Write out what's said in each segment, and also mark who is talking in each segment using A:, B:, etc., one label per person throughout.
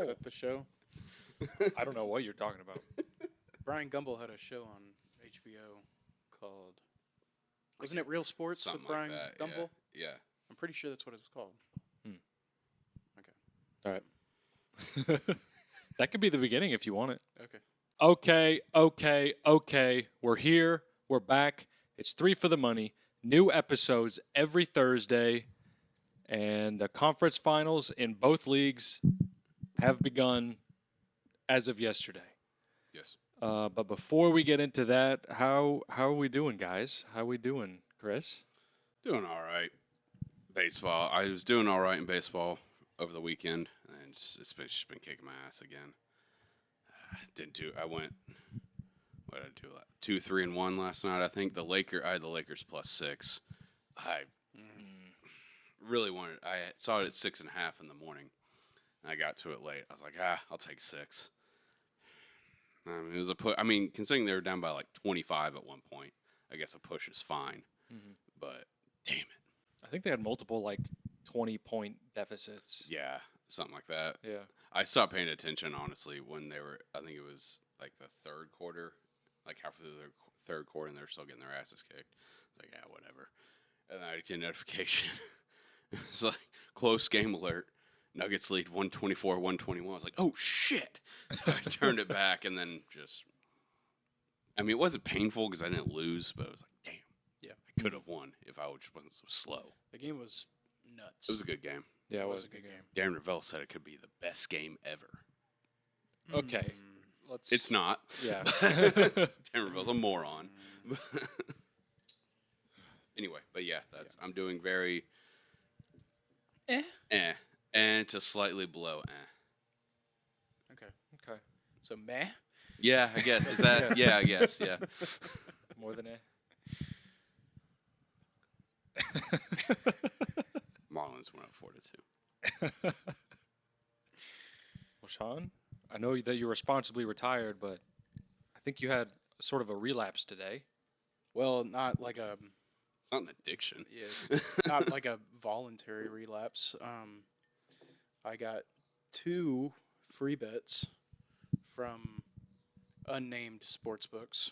A: Is that the show?
B: I don't know what you're talking about.
A: Brian Gumbel had a show on HBO called, wasn't it Real Sports
C: Something
A: with Brian
C: like that.
A: Gumbel?
C: Yeah.
A: I'm pretty sure that's what it was called.
B: All right. That could be the beginning if you want it.
A: Okay.
B: Okay. We're here. We're back. It's 3 for the money. New episodes every Thursday. And the conference finals in both leagues have begun as of yesterday.
C: Yes.
B: But before we get into that, how are we doing, guys? How are we doing, Chris?
C: Doing all right. Baseball. I was doing all right in baseball over the weekend, and it's just been kicking my ass again. I went. What did I do? 2, 3, and 1 last night. I think I had the Lakers +6. I really wanted. I saw it at 6.5 in the morning, and I got to it late. I was like, I'll take 6. It was a push. I mean, considering they were down by like 25 at one point, I guess a push is fine. Mm-hmm. But damn it,
B: I think they had multiple 20-point deficits.
C: Yeah, something like that.
B: Yeah.
C: I stopped paying attention, honestly, when they were, I think it was like the third quarter, like halfway through the third quarter, and they're still getting their asses kicked. It's like, yeah, whatever. And then I get a notification. It's like, close game alert. Nuggets lead 124-121. I was like, oh, shit. So I turned it back, and then it wasn't painful because I didn't lose, but it was like, damn.
A: Yeah.
C: I could have won if I just wasn't so slow.
A: The game was nuts.
C: It was a good game.
B: Yeah,
A: it was a good game.
C: Darren Ravel said it could be the best game ever.
B: Okay.
C: It's not.
B: Yeah.
C: Darren Ravel's a moron. Anyway, but yeah, I'm doing very and to slightly below
A: Okay. So meh?
C: Yeah, I guess. Is that yeah, I guess, yeah.
B: More than
C: Marlins went up 4-2.
B: Well, Sean, I know that you're responsibly retired, but I think you had sort of a relapse today.
A: Well, not like a...
C: It's not an addiction.
A: Yeah, it's not like a voluntary relapse. I got 2 free bets from unnamed sportsbooks.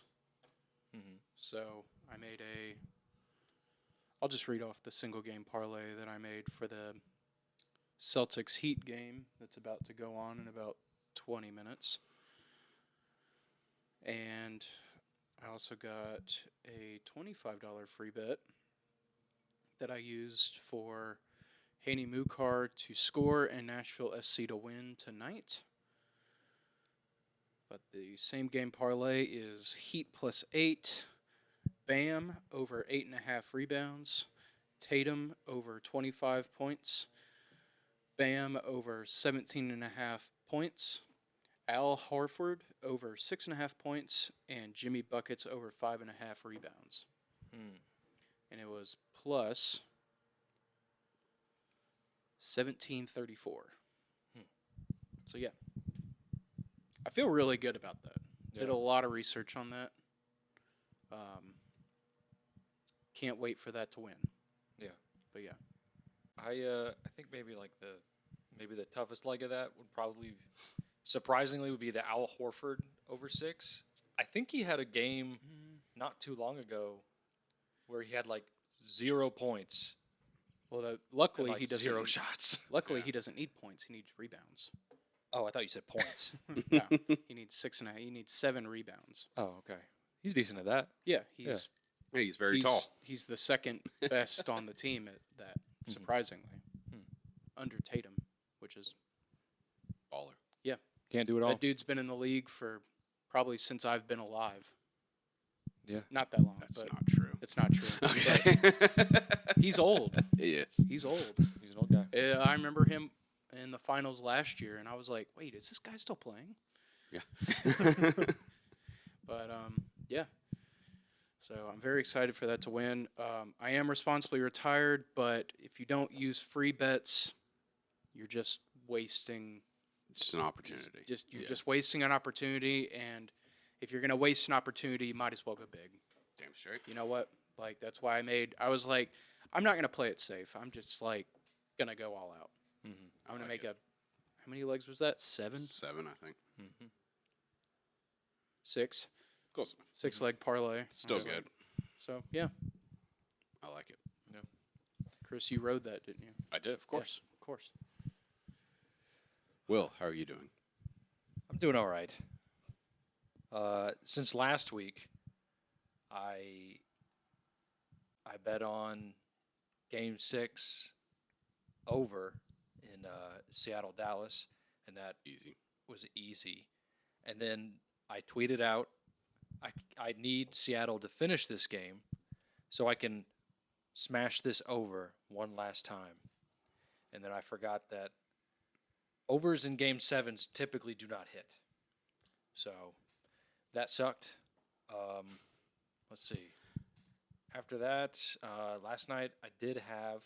B: Mm-hmm.
A: So I made I'll just read off the single game parlay that I made for the Celtics Heat game that's about to go on in about 20 minutes. And I also got a $25 free bet that I used for Haney Mukar to score and Nashville SC to win tonight. But the same game parlay is Heat +8, Bam over 8.5 rebounds, Tatum over 25 points, Bam over 17.5 points, Al Horford over 6.5 points, and Jimmy Buckets over 5.5 rebounds. And it was plus 1734. So yeah, I feel really good about that.
B: Yeah.
A: Did a lot of research on that. Can't wait for that to win.
B: Yeah.
A: But yeah.
B: I think maybe the toughest leg of that would probably surprisingly would be the Al Horford over 6. I think he had a game not too long ago where he had 0 points.
A: Well, luckily
B: and,
A: he doesn't
B: 0 shots.
A: Luckily he doesn't need points. He needs rebounds.
B: Oh, I thought you said points.
A: No, he needs 6.5. He needs 7 rebounds.
B: Oh, okay. He's decent at that.
A: Yeah, he's
C: very tall.
A: He's the second best on the team at that, surprisingly, under Tatum, which is
C: baller.
A: Yeah,
B: can't do it all.
A: That dude's been in the league for probably since I've been alive.
B: Yeah,
A: not that long.
C: That's not true.
A: It's not true. Okay. He's old.
C: He is.
A: He's old.
B: He's an old guy.
A: I remember him in the finals last year, and I was like, "Wait, is this guy still playing?"
C: Yeah.
A: But yeah. So I'm very excited for that to win. I am responsibly retired, but if you don't use free bets, you're just wasting.
C: It's just an opportunity.
A: You're just wasting an opportunity, and if you're gonna waste an opportunity, you might as well go big.
C: Damn straight.
A: You know what? That's why I was like, I'm not gonna play it safe. I'm just gonna go all out.
B: Mm-hmm.
A: I'm gonna make a How many legs was that? 7?
C: 7, I think.
B: Mm-hmm.
A: 6?
C: Close enough.
A: 6-leg parlay.
C: Still
A: Okay.
C: good.
A: So, yeah.
C: I like it.
A: Chris, you rode that, didn't you?
C: I did, of course.
A: Of course.
C: Will, how are you doing?
B: I'm doing all right. Since last week, I bet on Game 6 over in Seattle, Dallas, and that
C: Easy.
B: was easy. And then I tweeted out, I need Seattle to finish this game so I can smash this over one last time. And then I forgot that overs in Game 7s typically do not hit. So that sucked. Let's see. After that, last night I did have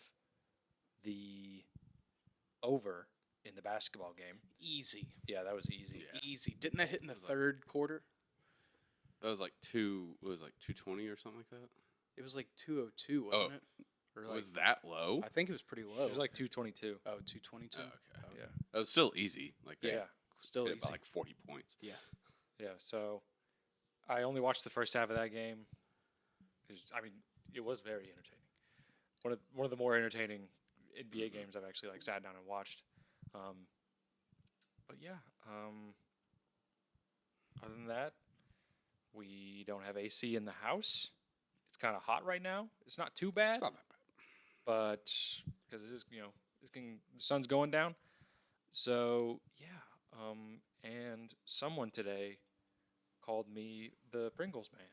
B: the over in the basketball game.
A: Easy.
B: Yeah, that was easy.
C: Yeah.
A: Easy. Didn't that hit in the
C: It was like-
A: third quarter?
C: That was like 220 or something like that?
A: It was like 202, wasn't it? Or like,
C: Was that low?
A: I think it was pretty low.
B: It was like 222.
A: oh, 222.
C: Oh, okay.
B: Yeah.
C: That was still easy. Like they
B: Yeah.
A: Still
C: hit
A: easy.
C: about like 40 points.
B: Yeah, so I only watched the first half of that game. It was very entertaining. One of the more entertaining NBA games I've actually like sat down and watched. But yeah, other than that, we don't have AC in the house. It's kind of hot right now. It's not too bad,
C: It's not that bad.
B: but because it is, the sun's going down. So yeah, and someone today called me the Pringles man.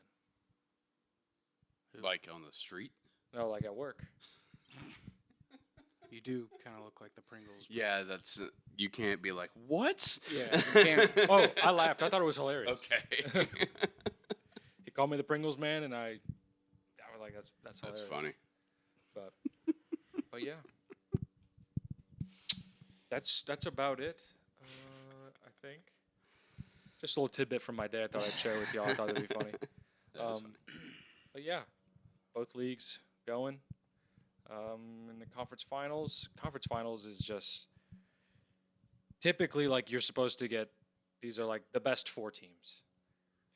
C: Like on the street?
B: No, like at work.
A: You do kind of look like the Pringles. but-
C: Yeah, that's you can't be like, "What?"
A: Yeah, you can't.
B: Oh, I laughed. I thought it was hilarious.
C: Okay.
B: He called me the Pringles man, and I was like, that's hilarious.
C: That's funny.
B: But yeah, that's about it. I think. Just a little tidbit from my day. I thought I'd share with y'all. I thought it'd be funny.
C: That is funny.
B: But yeah, both leagues going. In the conference finals is just typically like you're supposed to get. These are like the best 4 teams,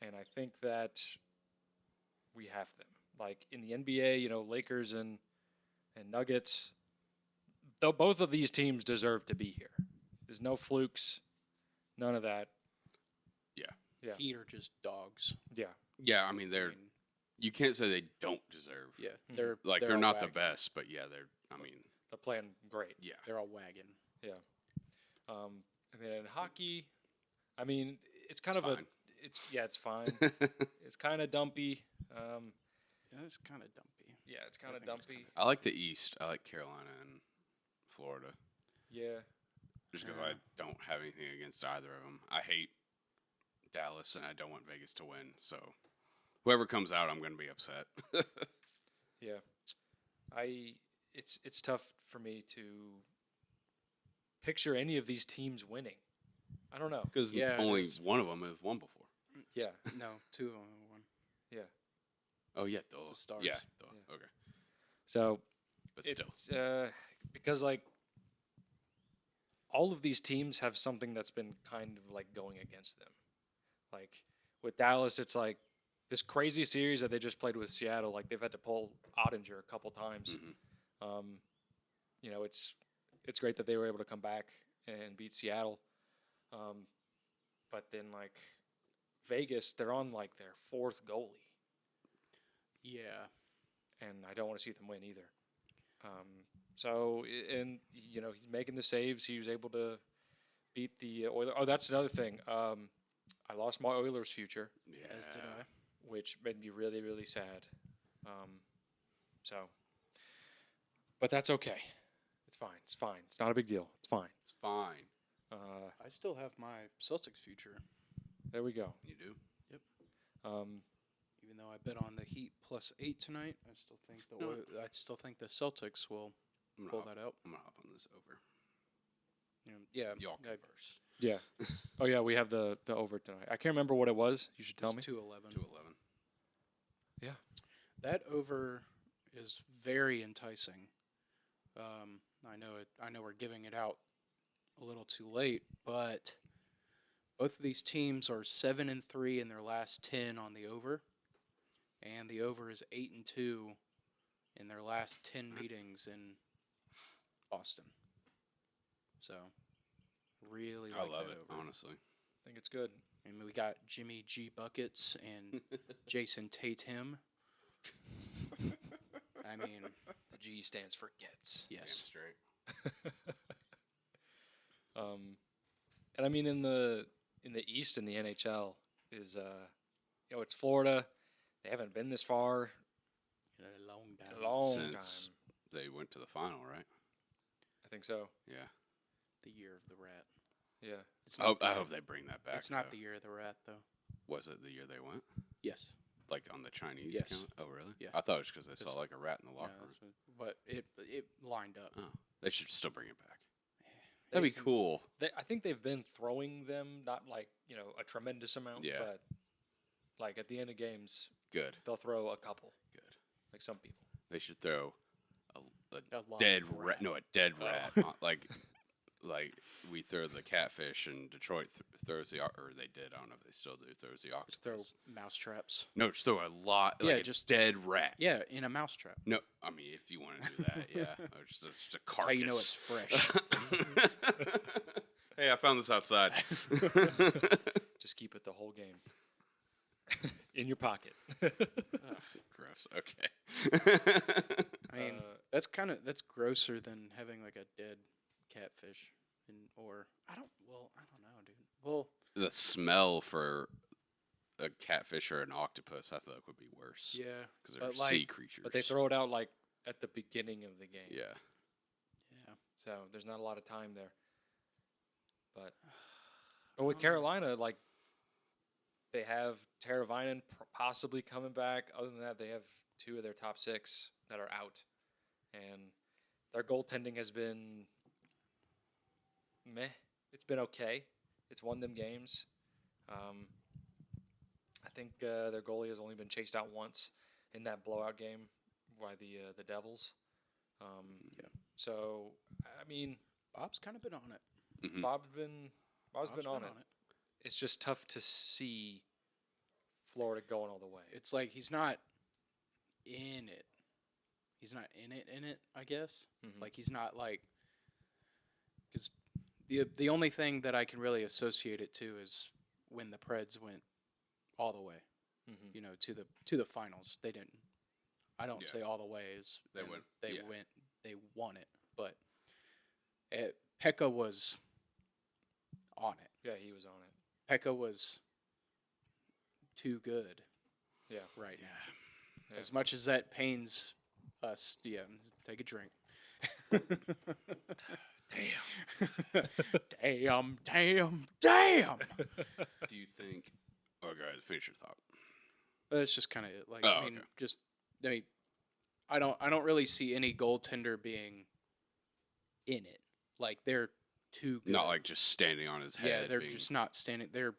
B: and I think that we have them. Like in the NBA, Lakers and Nuggets. Though both of these teams deserve to be here. There's no flukes, none of that. Yeah.
A: Heat are just dogs.
B: Yeah,
C: Yeah, I mean
A: I
C: they're
A: mean,
C: you can't say they don't deserve.
A: yeah,
B: Mhm.
A: they're
C: They're
A: all
C: not
A: wagging.
C: the best, but yeah, I mean,
B: they're playing great.
C: yeah.
A: They're all wagging.
B: And then in hockey, I mean, it's kind
C: It's
B: of
C: fine.
B: it's fine. It's kind of dumpy.
A: Yeah, it's kind of dumpy.
B: Yeah, it's kind of
A: think it's
B: dumpy.
C: I like the East. I like Carolina and Florida.
B: Yeah,
C: Just because
A: Yeah.
C: I don't have anything against either of them. I hate Dallas, and I don't want Vegas to win. So whoever comes out, I'm going to be upset.
B: yeah. It's tough for me to picture any of these teams winning. I don't know.
C: Because
A: Yeah, it
C: only
A: is.
C: one of them has won before.
B: Yeah,
A: No, 2 of them won.
C: Oh yeah,
A: The Stars.
C: Yeah,
B: Yeah.
C: okay,
B: so
C: but still,
B: because like all of these teams have something that's been kind of like going against them. Like with Dallas, it's like this crazy series that they just played with Seattle. Like they've had to pull Ottinger a couple times.
C: Mhm.
B: It's great that they were able to come back and beat Seattle. But then like Vegas, they're on like their 4th goalie,
A: Yeah.
B: and I don't want to see them win either. He's making the saves. He was able to beat the Oilers. Oh, that's another thing. I lost my Oilers future,
C: yeah.
A: As did I.
B: which made me really, really sad. But that's okay. It's fine. It's fine. It's not a big deal. It's fine.
C: It's fine.
A: I still have my Celtics future,
B: There we go.
C: You do.
A: even though I bet on the Heat +8 tonight. I still think
C: No.
A: I still think the Celtics will
C: I'm gonna
A: pull
C: hop,
A: that out.
C: I'm gonna hop on this over.
A: Yeah,
C: Y'all
A: I-
C: converse.
B: Yeah. Oh yeah, we have the over tonight. I can't remember what it was. You should tell me.
A: it's 211.
C: 211.
A: That over is very enticing. I know it. I know we're giving it out a little too late, but both of these teams are 7-3 in their last 10 on the over, and the over is 8-2 in their last 10 meetings in Boston. So, really
C: I
A: like
C: love
A: that
C: it,
A: over.
C: honestly.
B: I think it's good.
A: And we got Jimmy G Buckets and Jason Tatum. I mean,
B: The G stands for gets.
C: Damn
A: yes.
C: straight.
B: And I mean in the East in the NHL is it's Florida. They haven't been this far
A: In a long
B: in
A: time.
B: a long
C: Since
B: time.
C: they went to the final, right?
B: I think so.
C: Yeah.
A: The year of the rat.
B: Yeah.
A: It's
C: I
A: not
C: hope they bring that back.
A: It's not
C: though.
A: the year of the rat, though.
C: Was it the year they went?
A: Yes.
C: Like on the Chinese
A: Yes.
C: account? Oh, really?
A: Yeah.
C: I thought it was because they
A: That's-
C: saw like a rat in the
A: Yeah,
C: locker room.
A: that's what- but it lined up.
C: Oh, they should still bring it back.
A: They
C: That'd be
A: can-
C: cool.
B: I think they've been throwing them, not like, a tremendous amount,
C: Yeah.
B: but like at the end of games,
C: Good.
B: they'll throw a couple,
C: Good.
B: like some people.
C: They should throw a
A: live
C: dead
A: rat.
C: rat. No, a dead rat. Like we throw the catfish and Detroit throws the or they did. I don't know if they still do. Throws the octopus.
A: Just throw mouse traps.
C: No, just throw a lot.
A: Yeah,
C: Like a
A: just-
C: dead rat.
A: Yeah, in a mouse trap.
C: No, I mean if you want to do that, yeah. Or just a carcass.
A: That's how you know it's fresh.
C: Hey, I found this outside.
B: Just keep it the whole game in your pocket.
C: Gross. Okay.
A: I mean,
B: Uh,
A: that's grosser than having like a dead catfish, or I don't know, dude. Well,
C: The smell for a catfish or an octopus, I feel like would be worse.
A: yeah,
C: Because they're
A: but, like-
C: sea creatures.
B: but they throw it out like at the beginning of the game.
C: Yeah.
A: yeah.
B: So there's not a lot of time there. But with Carolina, like they have Teravainen possibly coming back. Other than that, they have 2 of their top 6 that are out, and their goaltending has been meh. It's been okay. It's won them games. I think their goalie has only been chased out once in that blowout game by the Devils.
A: Yeah.
B: So I mean,
A: Bob's kind of been on it.
C: Mhm.
B: Bob's been on it. It's just tough to see Florida going all the way.
A: It's like he's not in it. He's not in it, I guess.
B: Mhm.
A: Like he's not like, because the only thing that I can really associate it to is when the Preds went all the way,
B: Mhm.
A: to the finals. They didn't. I don't
C: Yeah.
A: say all the way is
C: They
A: and
C: went-
A: They
C: yeah.
A: went. They won it, but Pekka was on it.
B: Yeah, he was on it.
A: Pekka was too good
B: Yeah.
A: right now.
B: Yeah.
A: As much as that pains us, yeah, take a drink. Damn. Damn.
C: Do you think? Oh, go ahead. Finish your thought.
A: That's just kind of it. Like,
C: Oh,
A: I mean, I don't really see any goaltender being in it. Like they're too good.
C: Not like just standing on his head.
A: yeah, they're
C: being-
A: just not standing. They're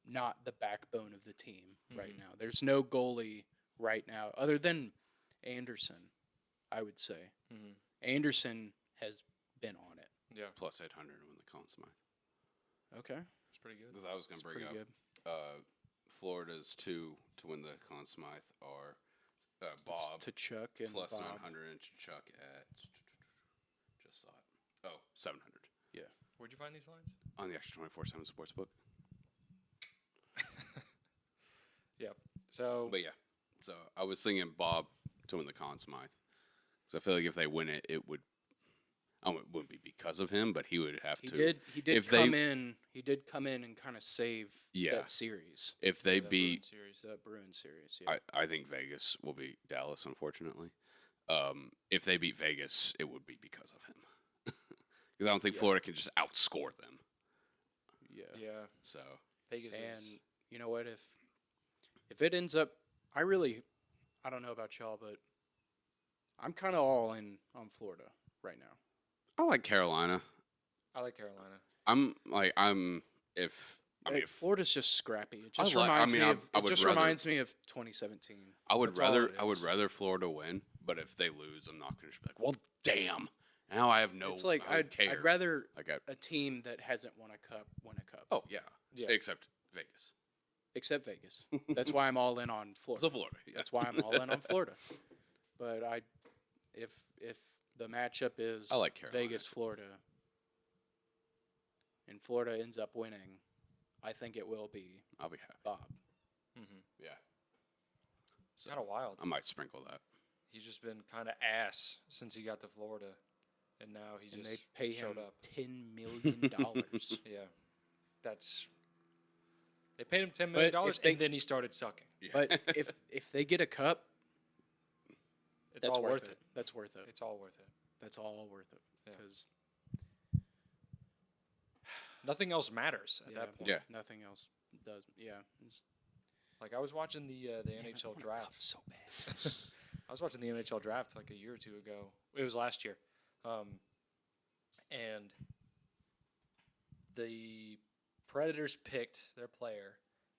A: not the backbone of the team right
B: Mhm.
A: now. There's no goalie right now other than Anderson, I would say.
B: Mhm.
A: Anderson has been on it.
B: Yeah,
C: plus 800 to win the Conn Smythe.
A: Okay,
B: it's pretty good.
C: Because I was going
A: that's
C: to bring
A: pretty
C: up
A: good.
C: Florida's 2 to win the Conn Smythe are
A: It's
C: Bob
A: to Chuck and
C: plus
A: Bob.
C: 900 and Chuck at just saw it. Oh, 700
B: Where'd you find these lines?
C: on the extra 24/7 sportsbook.
B: So
C: But yeah, so I was thinking Bob to win the Conn Smythe because I feel like if they win it, it would. It wouldn't be because of him, but he would have
A: He
C: to.
A: did. He did
C: if
A: come
C: they-
A: in. He did come in and kind of save
C: Yeah.
A: that series,
C: If they
B: the Bruins
C: beat,
B: series.
A: the Bruins series. Yeah.
C: I think Vegas will beat Dallas. Unfortunately, if they beat Vegas, it would be because of him. Because I don't think
A: Yeah.
C: Florida can just outscore them.
A: yeah.
B: Yeah,
C: So
B: Vegas is.
A: And you know what? If it ends up, I don't know about y'all, but I'm kind of all in on Florida right now.
C: I like Carolina.
B: I like Carolina.
C: If
A: Florida's just scrappy. It just
C: like- I
A: reminds
C: mean,
A: me
C: I-
A: of.
C: I
A: It
C: would
A: just
C: rather-
A: reminds me of 2017.
C: I would
A: That's all
C: rather
A: it
C: I would
A: is.
C: rather Florida win, but if they lose, I'm not going to be like, well, damn, Now I have no.
A: It's like
C: I don't care.
A: I'd rather
C: Like
A: a team that hasn't won a cup win a cup.
C: oh yeah,
B: Yeah.
C: except Vegas.
A: Except Vegas. That's why I'm all in on Florida.
C: So Florida. Yeah.
A: That's why I'm all in on Florida. But if the matchup is
C: I like Carolina.
A: Vegas, Florida, and Florida ends up winning, I think it will be
C: I'll be happy.
A: Bob.
B: Mm-hmm.
C: Yeah. So
B: Kind of wild.
C: I might sprinkle that.
B: He's just been kind of ass since he got to Florida, and now he
A: And
B: just
A: they pay
B: showed
A: him
B: up.
A: $10 million.
B: Yeah, they paid him $10 million,
A: But if they-
B: and then he started sucking.
C: Yeah.
A: But if they get a cup,
B: It's
A: that's
B: all
A: worth
B: worth
A: it.
B: it.
A: That's worth it.
B: It's all worth it.
A: That's all worth it.
B: Yeah.
A: Because
B: Nothing else matters at that point.
C: Yeah.
A: nothing else does. Yeah. It's,
B: Like I was watching the
A: damn, I
B: NHL
A: want a
B: draft.
A: cup so bad.
B: I was watching the NHL draft like a year or two ago. It was last year, and the Predators picked their player,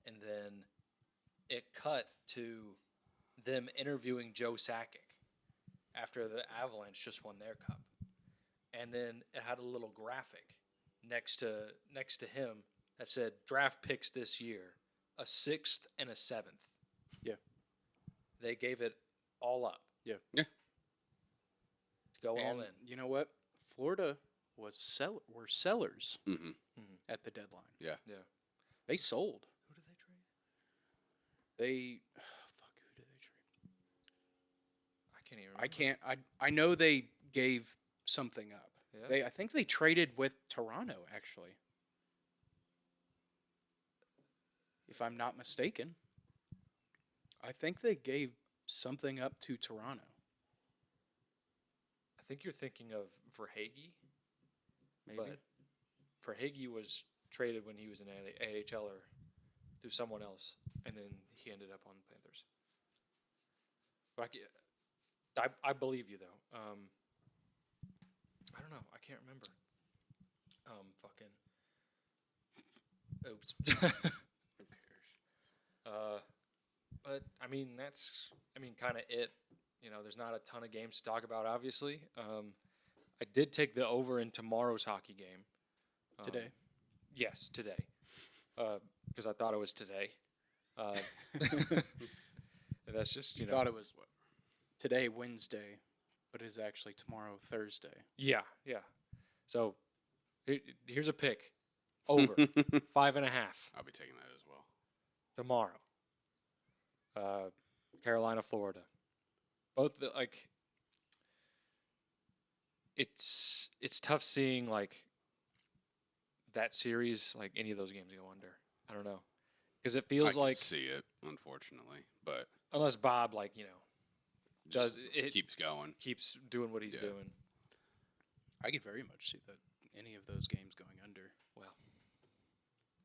B: and then it cut to them interviewing Joe Sakic after the Avalanche just won their cup, and then it had a little graphic next to him that said draft picks this year, a 6th and a 7th.
A: Yeah.
B: They gave it all up.
A: Yeah.
C: Yeah.
B: Go all
A: And
B: in.
A: you know what? Florida were sellers
C: Mm-hmm.
A: at the deadline.
C: Yeah.
B: Yeah.
A: They sold.
B: Who did they trade?
A: They fuck. Who did they trade?
B: I can't even remember.
A: I can't. I know they gave something up.
B: Yeah.
A: I think they traded with Toronto actually. If I'm not mistaken. I think they gave something up to Toronto.
B: I think you're thinking of Verhaeghe,
A: Maybe.
B: but Verhaeghe was traded when he was an AHLer to someone else, and then he ended up on the Panthers. But I believe you though. I don't know. I can't remember. Oops.
C: Who cares?
B: But I mean, that's kind of it. You know, there's not a ton of games to talk about. Obviously, I did take the over in tomorrow's hockey game.
A: Today.
B: Yes, today. Because I thought it was today. And that's just
A: You thought it was today, Wednesday, but it's actually tomorrow, Thursday.
B: Yeah. So here's a pick. Over 5.5
C: I'll be taking that as well.
B: tomorrow. Carolina, Florida. Both it's tough seeing like that series, like any of those games go under. I don't know, because it feels
C: I
B: like
C: can see it, unfortunately, but
B: unless Bob
C: just
B: does it
C: keeps going.
B: keeps doing what he's
C: Yeah.
B: doing.
A: I could very much see that any of those games going under.
B: Well,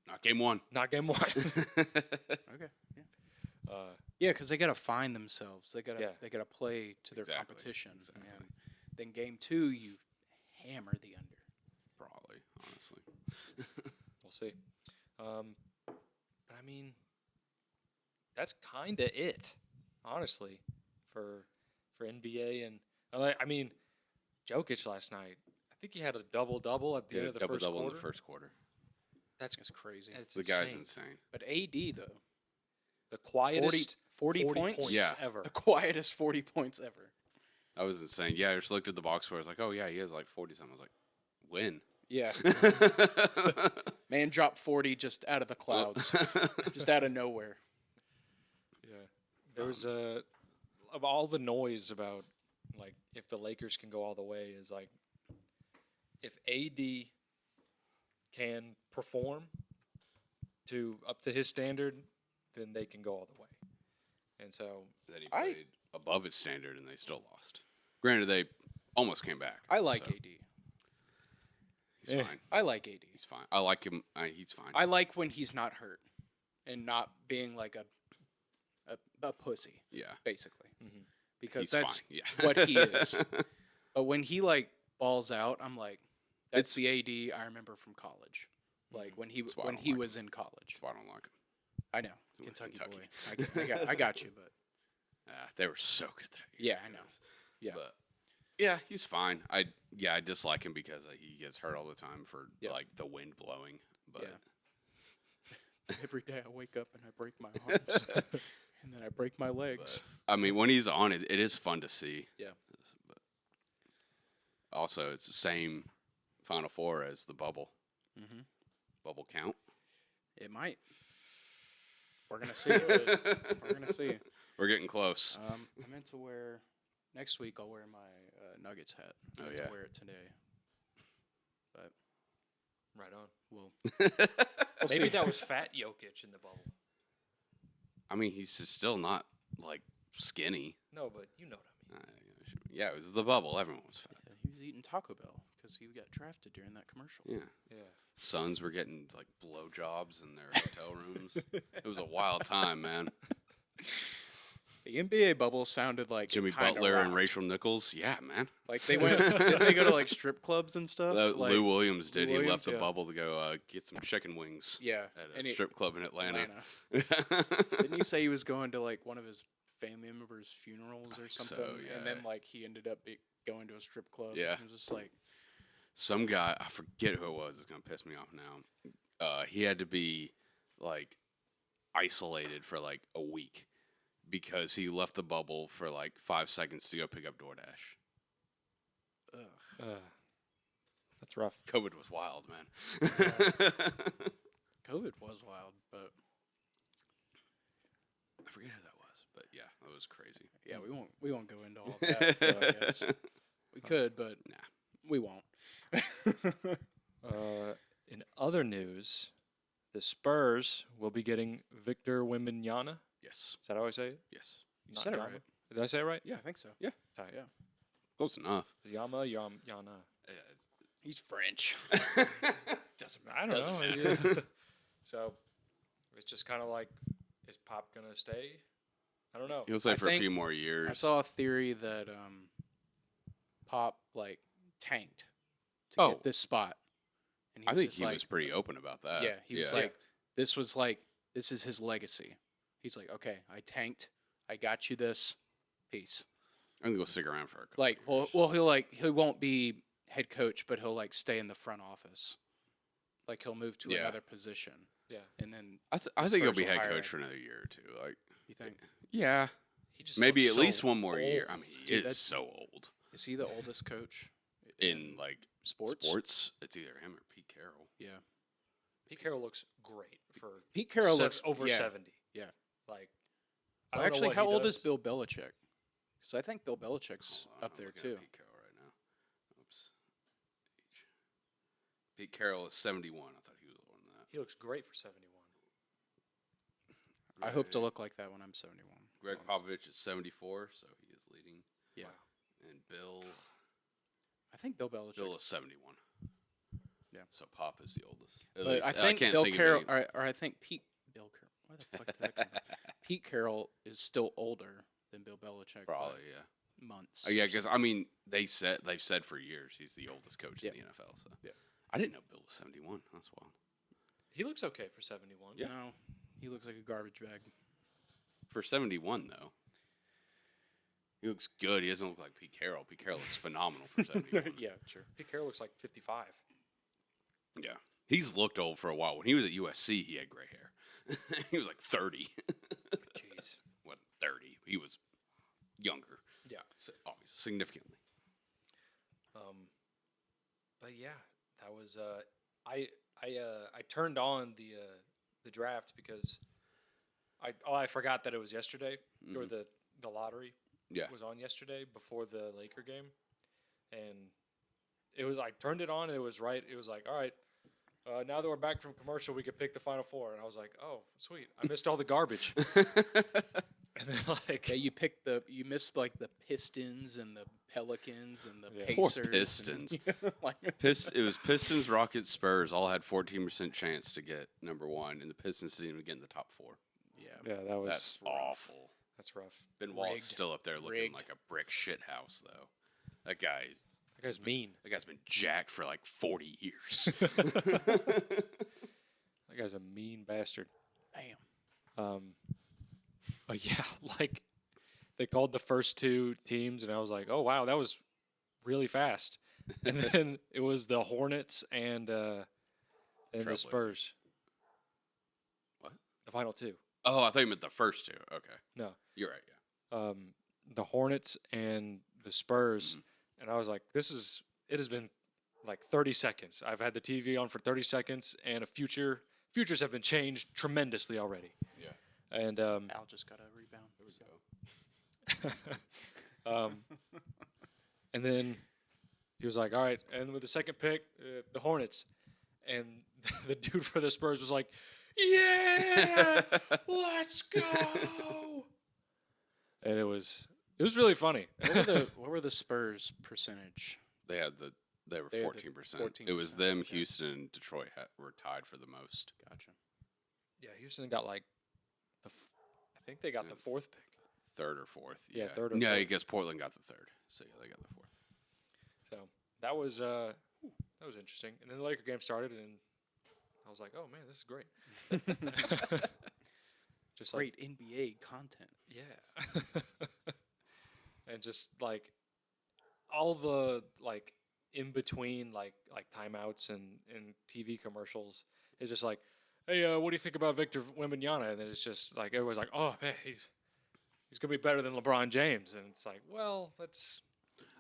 C: Not game one.
B: not game one.
A: Okay. Yeah. Yeah, because they gotta find themselves. They gotta
B: Yeah.
A: play to their
C: Exactly,
A: competition,
C: exactly.
A: and then game 2 you hammer the under.
C: Probably, honestly.
B: We'll see. But I mean, that's kind of it, honestly, for NBA. And I mean, Jokic last night, I think he had a double-double at the end of the first
C: double
B: quarter.
C: in the first quarter.
B: That's
A: It's crazy.
B: It's
C: The guy's
B: insane.
C: insane.
A: But AD though,
B: The quietest
A: 40 points?
C: Yeah.
B: ever.
A: the quietest 40 points ever.
C: That was insane. Yeah, I just looked at the box score. I was like, oh, yeah, he has like 40 something. I was like, when?
A: Yeah, man dropped 40 just out of the clouds, just out of nowhere.
B: Yeah. There was of all the noise about like if the Lakers can go all the way is like if AD can perform up to his standard, then they can go all the way. And so
C: That he played above his standard and they still lost. Granted, they almost came back.
A: I like
C: so
A: AD.
C: He's
B: Yeah.
C: fine.
A: I like AD.
C: He's fine. I like him. He's fine.
A: I like when he's not hurt and not being like a pussy,
C: yeah.
A: basically, because
C: He's
A: that's
C: fine. Yeah.
A: what he is. But when he like balls out, I'm like, that's the AD I remember from college. Like when he
C: That's why I
A: when
C: don't
A: he
C: like
A: was in college.
C: That's why I don't like him.
A: I know,
C: With
A: Kentucky
C: Kentucky.
A: boy. I got you, but
C: They were so good that year.
A: Yeah, I know. Yeah.
C: But Yeah, he's fine. I dislike him because he gets hurt all the time for
A: Yeah.
C: like the wind blowing. But
A: Every day I wake up and I break my arms, and then I break my legs.
C: I mean, when he's on it, it is fun to see.
A: Yeah.
C: But also, it's the same Final Four as the bubble.
A: Mm-hmm.
C: Bubble count.
A: It might. We're gonna see. We're gonna see.
C: We're getting close.
A: I meant to wear next week. I'll wear my Nuggets hat. I meant to wear it today, but
B: Right on.
A: we'll
B: Maybe
A: see.
B: that was Fat Jokic in the bubble.
C: I mean, he's just still not like skinny.
B: No, but you know what I mean.
C: Yeah, it was the bubble. Everyone was fat.
A: Yeah, he was eating Taco Bell because he got drafted during that commercial.
C: Yeah.
B: Yeah.
C: Sons were getting like blowjobs in their hotel rooms. It was a wild time, man.
A: The NBA bubble sounded like
C: Jimmy
A: it kinda
C: Butler and
A: rocked.
C: Rachel Nichols. Yeah, man.
A: Like they went. Didn't they go to like strip clubs and stuff? Like,
C: Lou Williams did.
A: Lou
C: He left
A: Williams,
C: the
A: yeah.
C: bubble to go get some chicken wings
A: Yeah,
C: at a
A: and
C: strip club in Atlanta.
A: Didn't he say he was going to like one of his family members' funerals or
C: think so,
A: something?
C: yeah.
A: And then like he ended up going to a strip club.
C: Yeah.
A: It was just like
C: Some guy, I forget who it was. It's gonna piss me off now. He had to be like isolated for like a week because he left the bubble for like 5 seconds to go pick up DoorDash.
A: ugh.
B: That's rough.
C: COVID was wild, man.
A: COVID was wild, but
C: I forget who that was, but yeah, that was crazy.
A: yeah, we won't go into all that. But I guess we could, but
C: Nah.
A: we won't.
B: In other news, the Spurs will be getting Victor Wembanyama.
C: Yes,
B: Is that how I say it?
C: yes,
A: You said it
B: Yama.
A: right.
B: Did I say it right?
A: Yeah, I think so.
C: Yeah.
B: Tight.
A: Yeah.
C: close enough.
B: Yana.
A: He's French.
C: Doesn't
B: I don't know.
C: matter.
B: So it's just kind of like, is Pop gonna stay? I don't know.
C: He'll stay
A: I
C: for a
A: think-
C: few more years.
A: I saw a theory that Pop like tanked to
C: Oh.
A: get this spot, and
C: I think
A: just
C: he
A: like,
C: was pretty open about that.
A: yeah, he was like, this is his legacy. He's like, okay, I tanked, I got you this, peace.
C: I think he'll stick around for a couple
A: Like,
C: years.
A: well, he won't be head coach, but he'll like stay in the front office. Like he'll move to
C: Yeah.
A: another position,
B: Yeah.
A: and then
C: I
A: the
C: think he'll
A: Spurs
C: be
A: will
C: head
A: hire
C: coach
A: him.
C: for another year or two. Like,
A: you think,
C: yeah,
B: He just
C: maybe
B: looks
C: at least
B: so
C: one more year. I
B: old.
C: mean, he
A: Dude,
C: is
A: that's-
C: so old
A: is he the oldest coach
C: in like
A: sports?
C: sports. It's either him or Pete Carroll.
A: Yeah,
B: Pete Carroll looks great for
A: Pete Carroll looks
B: over
A: yeah.
B: 70.
A: Yeah.
B: Like,
A: Well,
B: I don't know
A: actually,
B: what
A: how
B: he
A: old
B: does.
A: is Bill Belichick? Because I think Bill Belichick's
C: Hold on,
A: up
C: I'm
A: there
C: looking
A: too.
C: at Pete Carroll right now. Oops. Age. Pete Carroll is 71. I thought he was older than that.
B: He looks great for 71.
A: I hope to look like that when I'm 71.
C: Greg Popovich is 74, so he is leading.
A: Yeah.
C: And Bill
A: I think Bill Belichick.
C: is 71.
A: Yeah.
C: So Pop is the oldest. At
A: But
C: least.
A: I think
C: can't
A: Bill
C: think of
A: Carroll,
C: any-
A: or I think Bill Carroll. Why the fuck did that come from? Pete Carroll is still older than Bill Belichick. by
C: Probably, yeah.
A: months.
C: Oh, yeah,
A: or
C: because
A: something.
C: I mean, they've said for years he's the oldest coach
A: Yeah.
C: in the NFL. So
A: Yeah.
C: I didn't know Bill was 71. That's wild.
B: He looks okay for 71.
C: Yeah.
A: No, he looks like a garbage bag.
C: For 71 though, he looks good. He doesn't look like Pete Carroll. Pete Carroll looks phenomenal for 71.
A: Yeah, sure.
B: Pete Carroll looks like 55.
C: Yeah, he's looked old for a while. When he was at USC, he had gray hair. He was like 30.
B: Jeez.
C: What 30? He was younger.
B: Yeah.
C: So, obviously, significantly.
B: But yeah, that was I turned on the draft because I forgot that it was yesterday or the lottery
C: Yeah.
B: was on yesterday before the Laker game, and it was I turned it on and it was right. It was like, all right, now that we're back from commercial, we could pick the Final Four, and I was like, oh sweet, I missed all the garbage. And then like
A: Yeah, you missed like the Pistons and the Pelicans and the
B: Yeah.
C: Poor
A: Pacers.
C: Pistons.
A: Like,
C: It was Pistons, Rockets, Spurs. All had 14% chance to get number one, and the Pistons didn't even get in the top four.
A: yeah.
B: yeah, that was
C: That's
B: rough.
C: awful.
B: That's rough.
C: Ben Wallace
A: Rigged.
C: still up there looking
A: Rigged.
C: like a brick shit house, though. That
B: That guy's mean.
C: guy's been jacked for like 40 years.
B: That guy's a mean bastard.
A: Damn.
B: But yeah, like they called the first two teams, and I was like, oh wow, that was really fast. And then it was the Hornets and the
C: Trailblazers.
B: Spurs.
C: What?
B: The final two.
C: Oh, I thought you meant the first two. Okay.
B: No.
C: You're right, yeah.
B: The Hornets and the Spurs. And I was like, it has been like 30 seconds. I've had the TV on for 30 seconds, and futures have been changed tremendously already.
C: Yeah.
B: And
A: Al just got a rebound.
C: There we go.
B: and then he was like, all right, and with the second pick, the Hornets. And the dude for the Spurs was like, yeah, let's go. And it was really funny.
A: What were the Spurs percentage?
C: They were 14%. It was them, Houston, and Detroit were tied for the most.
A: Gotcha.
B: Yeah, Houston got like I think they got the fourth pick.
C: Third or fourth.
B: Yeah, third or
C: no,
B: fourth.
C: I guess Portland got the third. So yeah, they got the fourth.
B: So that was interesting. And then the Laker game started, and I was like, oh man, this is great. Just
A: Great NBA content.
B: Yeah. And just like all the like in between like timeouts and TV commercials, it's just like, hey, what do you think about Victor Wembanyama? And then it's just like everyone's like, oh man, he's gonna be better than LeBron James, and it's like, well, that's.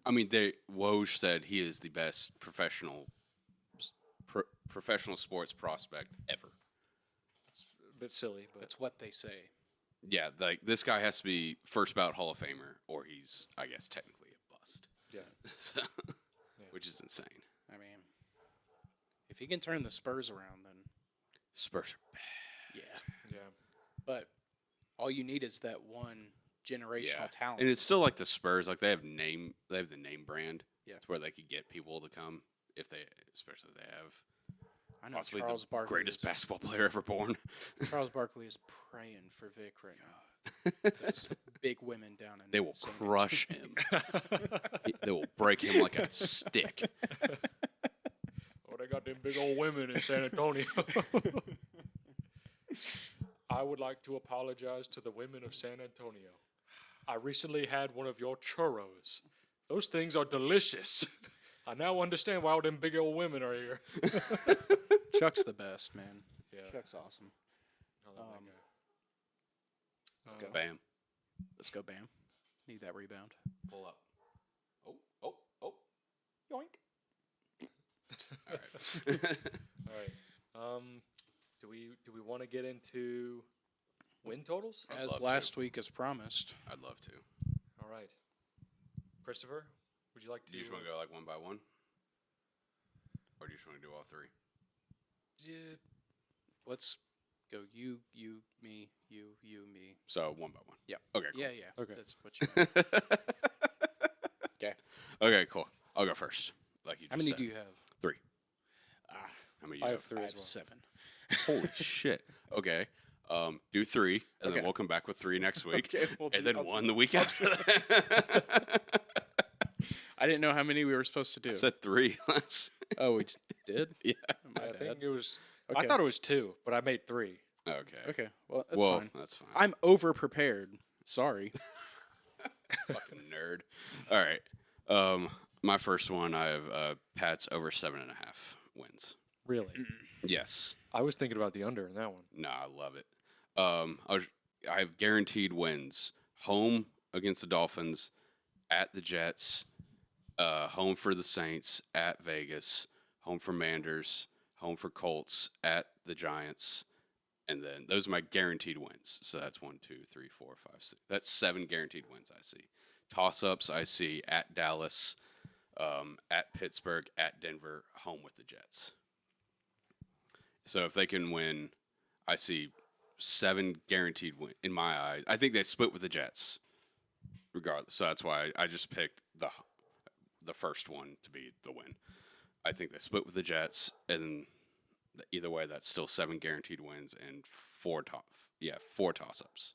C: I mean, Woj said he is the best professional sports prospect ever.
B: It's a bit silly, but
A: That's what they say.
C: Yeah, like this guy has to be first ballot Hall of Famer, or he's, I guess, technically a bust.
B: yeah.
C: So, which is insane.
A: I mean, if he can turn the Spurs around, then
C: Spurs are bad.
A: yeah. But all you need is that one generational talent.
C: And it's still like the Spurs, like they have the name brand.
A: Yeah.
C: To where they could get people to come especially if they have
A: I know
C: possibly
A: Charles
C: the
A: Barkley
C: greatest basketball player ever born.
A: Charles Barkley is praying for Vic right now. Those big women down in
C: They will
A: San
C: crush him. They will break him like a stick.
B: Oh, they got them big old women in San Antonio. I would like to apologize to the women of San Antonio. I recently had one of your churros. Those things are delicious. I now understand why all them big old women are here.
A: Chuck's the best, man.
B: Yeah.
A: Chuck's awesome.
B: I love that guy.
A: Let's go.
C: Bam.
A: Let's go, Bam. Need that rebound.
C: Pull up. Oh.
A: Yoink.
C: All right.
B: All right. Do we want to get into win totals?
C: I'd
A: As
C: love
A: last
C: to.
A: week as promised.
C: I'd love to.
B: All right. Christopher, would you like to?
C: Do you just want to go like one by one? Or do you just want to do all three?
A: Yeah. Let's go you, me, you, me.
C: So one by one.
A: Yeah.
C: Okay, cool.
A: Yeah.
B: Okay.
A: That's what you Okay.
C: Okay, cool. I'll go first. Like you just
A: How many
C: said.
A: do you have?
C: 3.
A: Ah,
C: How many you
B: I
C: have?
B: have 3
A: I
B: as
A: have
B: well.
A: 7.
C: Holy shit. Okay. Do 3, and
A: Okay.
C: then we'll come back with 3 next week.
A: Okay, well,
C: and
A: then
C: then
A: I'll-
C: 1 the week after that.
A: I didn't know how many we were supposed to do.
C: I said 3 last.
A: Oh, we did?
C: Yeah.
A: My
B: I
A: bad.
B: think it was.
A: Okay.
B: I thought it was 2, but I made 3.
C: Okay.
A: Okay. Well, that's
C: well,
A: fine.
C: that's fine.
A: I'm over prepared. Sorry.
C: Fucking nerd. All right. My first one, I have Pats over 7.5 wins.
B: Really?
C: Yes.
B: I was thinking about the under in that one.
C: No, I love it. I have guaranteed wins. Home against the Dolphins, at the Jets, home for the Saints, at Vegas, home for Manders, home for Colts, at the Giants, and then those are my guaranteed wins. So that's 1, 2, 3, 4, 5, 6. That's 7 guaranteed wins I see. Toss-ups I see at Dallas, at Pittsburgh, at Denver, home with the Jets. So if they can win, I see 7 guaranteed win in my eyes. I think they split with the Jets, regardless. So that's why I just picked the first one to be the win. I think they split with the Jets, and either way, that's still 7 guaranteed wins and 4 toss-ups.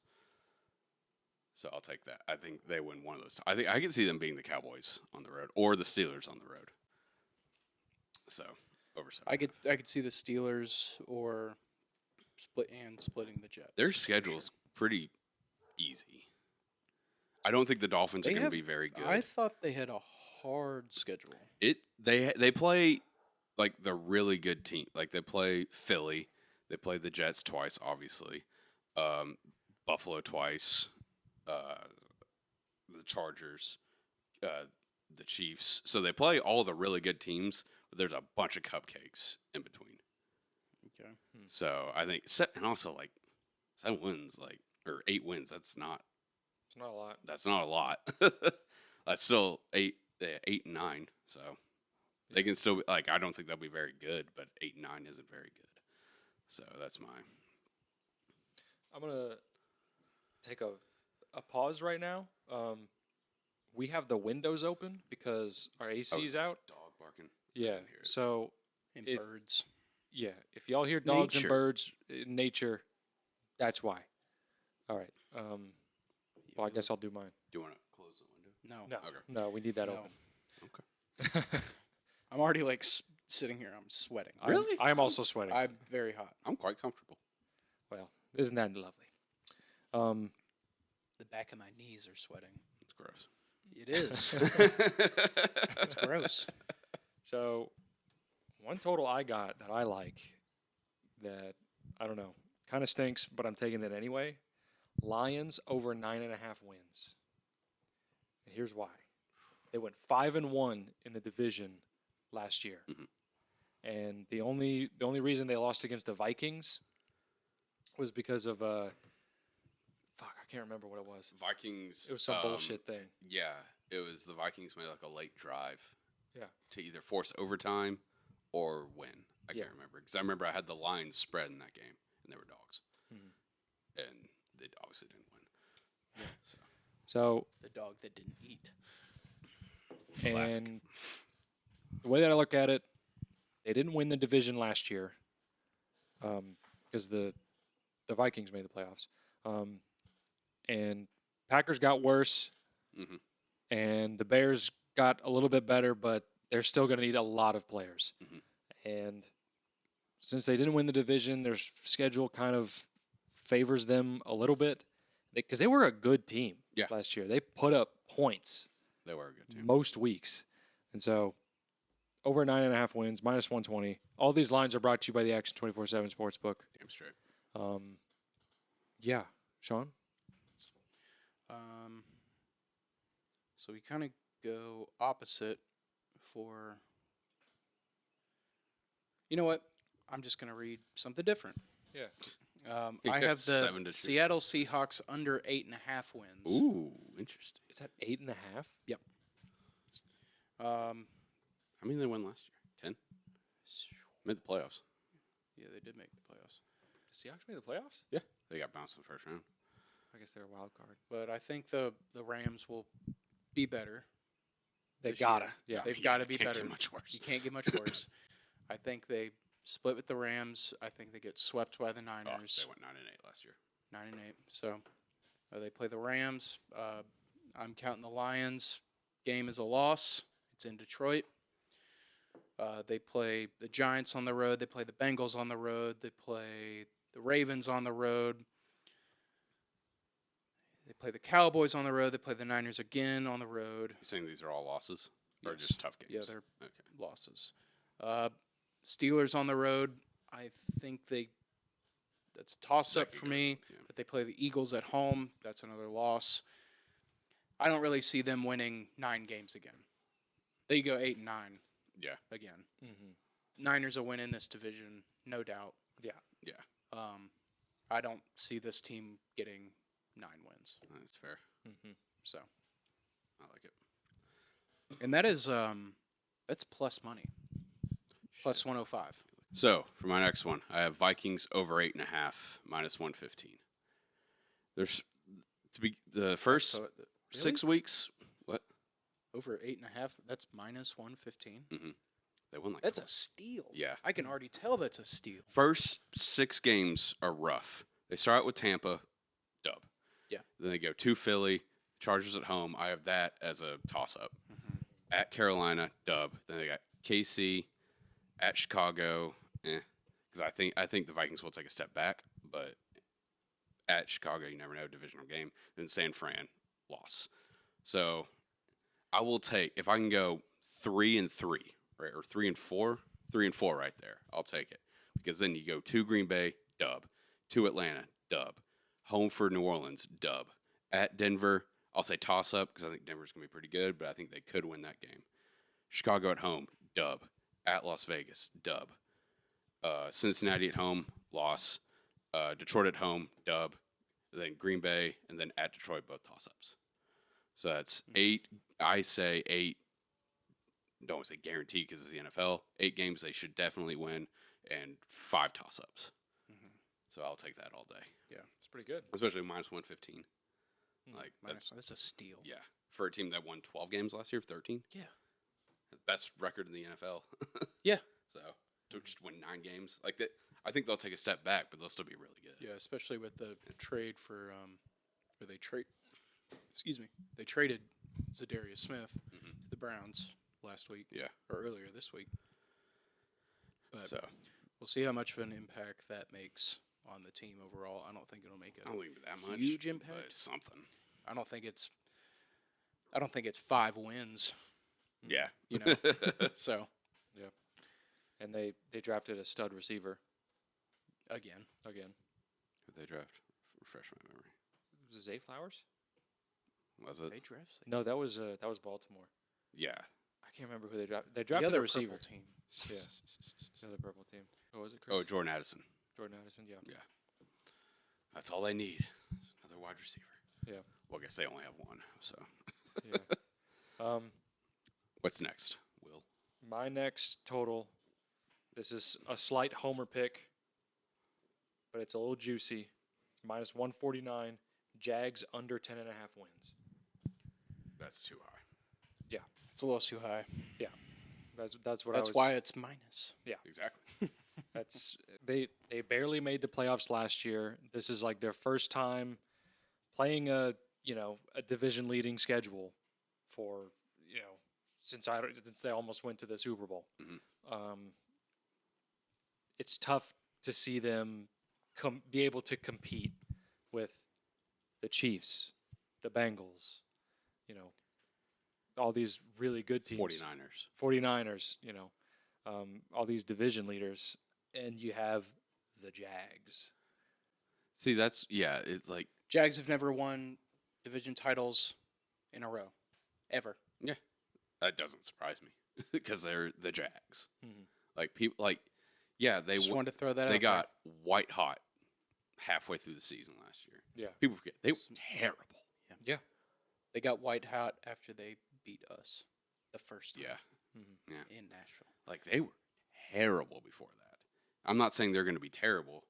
C: So I'll take that. I think they win one of those. I think I can see them beating the Cowboys on the road or the Steelers on the road. So over 7.
A: I could see the Steelers or splitting the Jets.
C: Their schedule's pretty easy. I don't think the Dolphins are going to be very good.
A: I thought they had a hard schedule.
C: They play like the really good team. Like they play Philly, they play the Jets twice, obviously, Buffalo twice, the Chargers, the Chiefs. So they play all the really good teams, but there's a bunch of cupcakes in between.
A: Okay.
C: So I think, and also like 7 wins, like or 8 wins. That's not.
B: It's not a lot.
C: That's not a lot. That's still 8 and 9. So they can still like. I don't think they'll be very good, but 8 and 9 isn't very good. So that's mine.
B: I'm gonna take a pause right now. We have the windows open because our AC is out.
C: Dog barking.
B: Yeah.
C: hear it.
B: So
A: And
B: If-
A: birds.
B: yeah, if y'all hear dogs and
C: Nature.
B: birds in nature, that's why. All right. Well, I guess I'll do mine.
C: Do you want to close the window?
A: No.
B: No,
C: Okay.
B: no, we need that
A: No.
B: open.
A: I'm already like sitting here. I'm sweating.
C: Really?
B: I am also sweating.
A: I'm very hot.
C: I'm quite comfortable.
B: Well, isn't that lovely?
A: The back of my knees are sweating.
C: It's gross.
A: It is. It's gross.
B: So, one total I got that I like that, I don't know, kind of stinks, but I'm taking it anyway. Lions over 9.5 wins. And here's why. They went 5-1 in the division last year.
C: Mhm.
B: And the only reason they lost against the Vikings was because of I can't remember what it was.
C: Vikings.
B: It was some bullshit thing.
C: Yeah, it was the Vikings made like a late drive.
B: Yeah.
C: To either force overtime or win. I
B: Yeah.
C: can't remember because I remember I had the Lions spread in that game and they were dogs,
B: Mhm.
C: and they obviously didn't win. So,
B: So,
A: The dog that didn't eat.
C: Classic.
B: and the way that I look at it, they didn't win the division last year because the Vikings made the playoffs. And Packers got worse,
C: Mhm.
B: and the Bears got a little bit better, but they're still going to need a lot of players.
C: Mhm.
B: And since they didn't win the division, their schedule kind of favors them a little bit because they were a good team last year. They put up points
C: they were a good team.
B: most weeks. And so over 9.5 wins, minus 120. All these lines are brought to you by the Action 24/7 Sportsbook.
C: Damn straight.
B: Yeah, Sean?
A: So we kind of go opposite for. You know what? I'm just going to read something different.
B: Yeah.
A: I have the
C: 7 to 2.
A: Seattle Seahawks under 8.5 wins.
C: Ooh, interesting.
B: Is that 8.5?
C: How many did they win last year? 10. Made the playoffs.
A: Yeah, they did make the playoffs.
B: Seahawks made the playoffs?
C: Yeah, they got bounced in the first round.
B: I guess they're a wild card.
A: But I think the Rams will be better.
B: They
A: this
B: gotta.
A: year.
B: Yeah.
A: They've got to be
C: Can't
A: better.
C: get much worse.
A: You can't get much worse. I think they split with the Rams. I think they get swept by the
C: Oh,
A: Niners.
C: they went 9-8 last year.
A: 9-8. So they play the Rams. I'm counting the Lions. Game is a loss. It's in Detroit. They play the Giants on the road. They play the Bengals on the road. They play the Ravens on the road. They play the Cowboys on the road. They play the Niners again on the road.
C: You saying these are all losses or
A: Yes.
C: just tough games?
A: Yeah, they're
C: okay.
A: losses. Steelers on the road. I think that's a toss-up
C: That
A: for
C: could
A: me.
C: go, yeah.
A: But they play the Eagles at home. That's another loss. I don't really see them winning 9 games again. They go 8-9
C: Yeah.
A: again.
B: Mm-hmm.
A: Niners will win in this division, no doubt.
C: Yeah.
A: I don't see this team getting 9 wins.
C: That's fair.
B: Mm-hmm.
A: So,
C: I like it.
A: and that is that's plus money. Plus 105.
C: So for my next one, I have Vikings over 8.5 minus 115. There's to be the first
A: So,
C: 6 weeks. What?
A: over 8.5. That's minus 115.
C: They won like
A: That's
C: 12.
A: a steal.
C: Yeah.
A: I can already tell that's a steal.
C: First 6 games are rough. They start out with Tampa, dub.
A: Yeah.
C: Then they go to Philly, Chargers at home. I have that as a toss-up. At Carolina, dub. Then they got KC, at Chicago, because I think the Vikings will take a step back, but at Chicago, you never know, divisional game. Then San Fran, loss. So I will take if I can go 3-3, right, or 3-4, 3-4 right there. I'll take it because then you go to Green Bay, dub, to Atlanta, dub, home for New Orleans, dub, at Denver. I'll say toss up because I think Denver's gonna be pretty good, but I think they could win that game. Chicago at home, dub, at Las Vegas, dub, Cincinnati at home, loss, Detroit at home, dub, then Green Bay, and then at Detroit, both toss ups. So that's 8. I say 8. Don't say guarantee because it's the NFL. 8 games they should definitely win, and 5 toss-ups.
A: Mhm.
C: So I'll take that all day,
B: It's pretty good.
C: especially minus 115. Like
A: That's a steal.
C: yeah, for a team that won 12 games last year, 13.
A: Yeah.
C: Best record in the NFL.
A: Yeah.
C: So to just win 9 games like that, I think they'll take a step back, but they'll still be really good.
A: Yeah, especially with the trade for where they trade. Excuse me, they traded Zadarius Smith to the Browns last week.
C: Yeah.
A: Or earlier this week. But
C: So
A: we'll see how much of an impact that makes on the team overall. I don't think it'll make
C: I don't think it'll be that much.
A: huge
C: but
A: impact.
C: it's something.
A: I don't think it's 5 wins.
C: Yeah.
A: You know. So
B: And they drafted a stud receiver
A: again,
B: again.
C: Who'd they draft? Refresh my memory.
B: Was it Zay Flowers?
C: Was it?
A: they draft
B: No, that was Baltimore.
C: Yeah.
B: I can't remember who they drafted. They
A: the
B: drafted
A: other
B: a receiver.
A: purple team.
B: Yeah, the other purple team. Oh, was it Chris?
C: Oh, Jordan Addison.
B: Jordan Addison. Yeah.
C: That's all they need. Another wide receiver.
B: Yeah.
C: Well, I guess they only have one. So
B: Yeah.
C: what's next, Will?
B: My next total. This is a slight homer pick, but it's a little juicy. It's minus 149. Jags under 10.5 wins.
C: That's too high.
A: It's a little too high.
B: That's what
A: That's why it's minus.
C: Exactly.
B: That's they barely made the playoffs last year. This is like their first time playing a division leading schedule for since they almost went to the Super Bowl.
C: Mhm.
B: It's tough to see them be able to compete with the Chiefs, the Bengals, all these really good teams. 49ers, all these division leaders, and you have the Jags.
C: See, it's like
A: Jags have never won division titles in a row, ever.
C: that doesn't surprise me because they're the Jags.
B: Mhm.
C: Like people, they
A: Just wanted to throw that out.
C: they got white hot halfway through the season last year.
B: Yeah.
C: People forget they were terrible.
A: there. They got white hot after they beat us the first time
C: Yeah,
A: in Nashville.
C: like they were terrible before that. I'm not saying they're going to be terrible,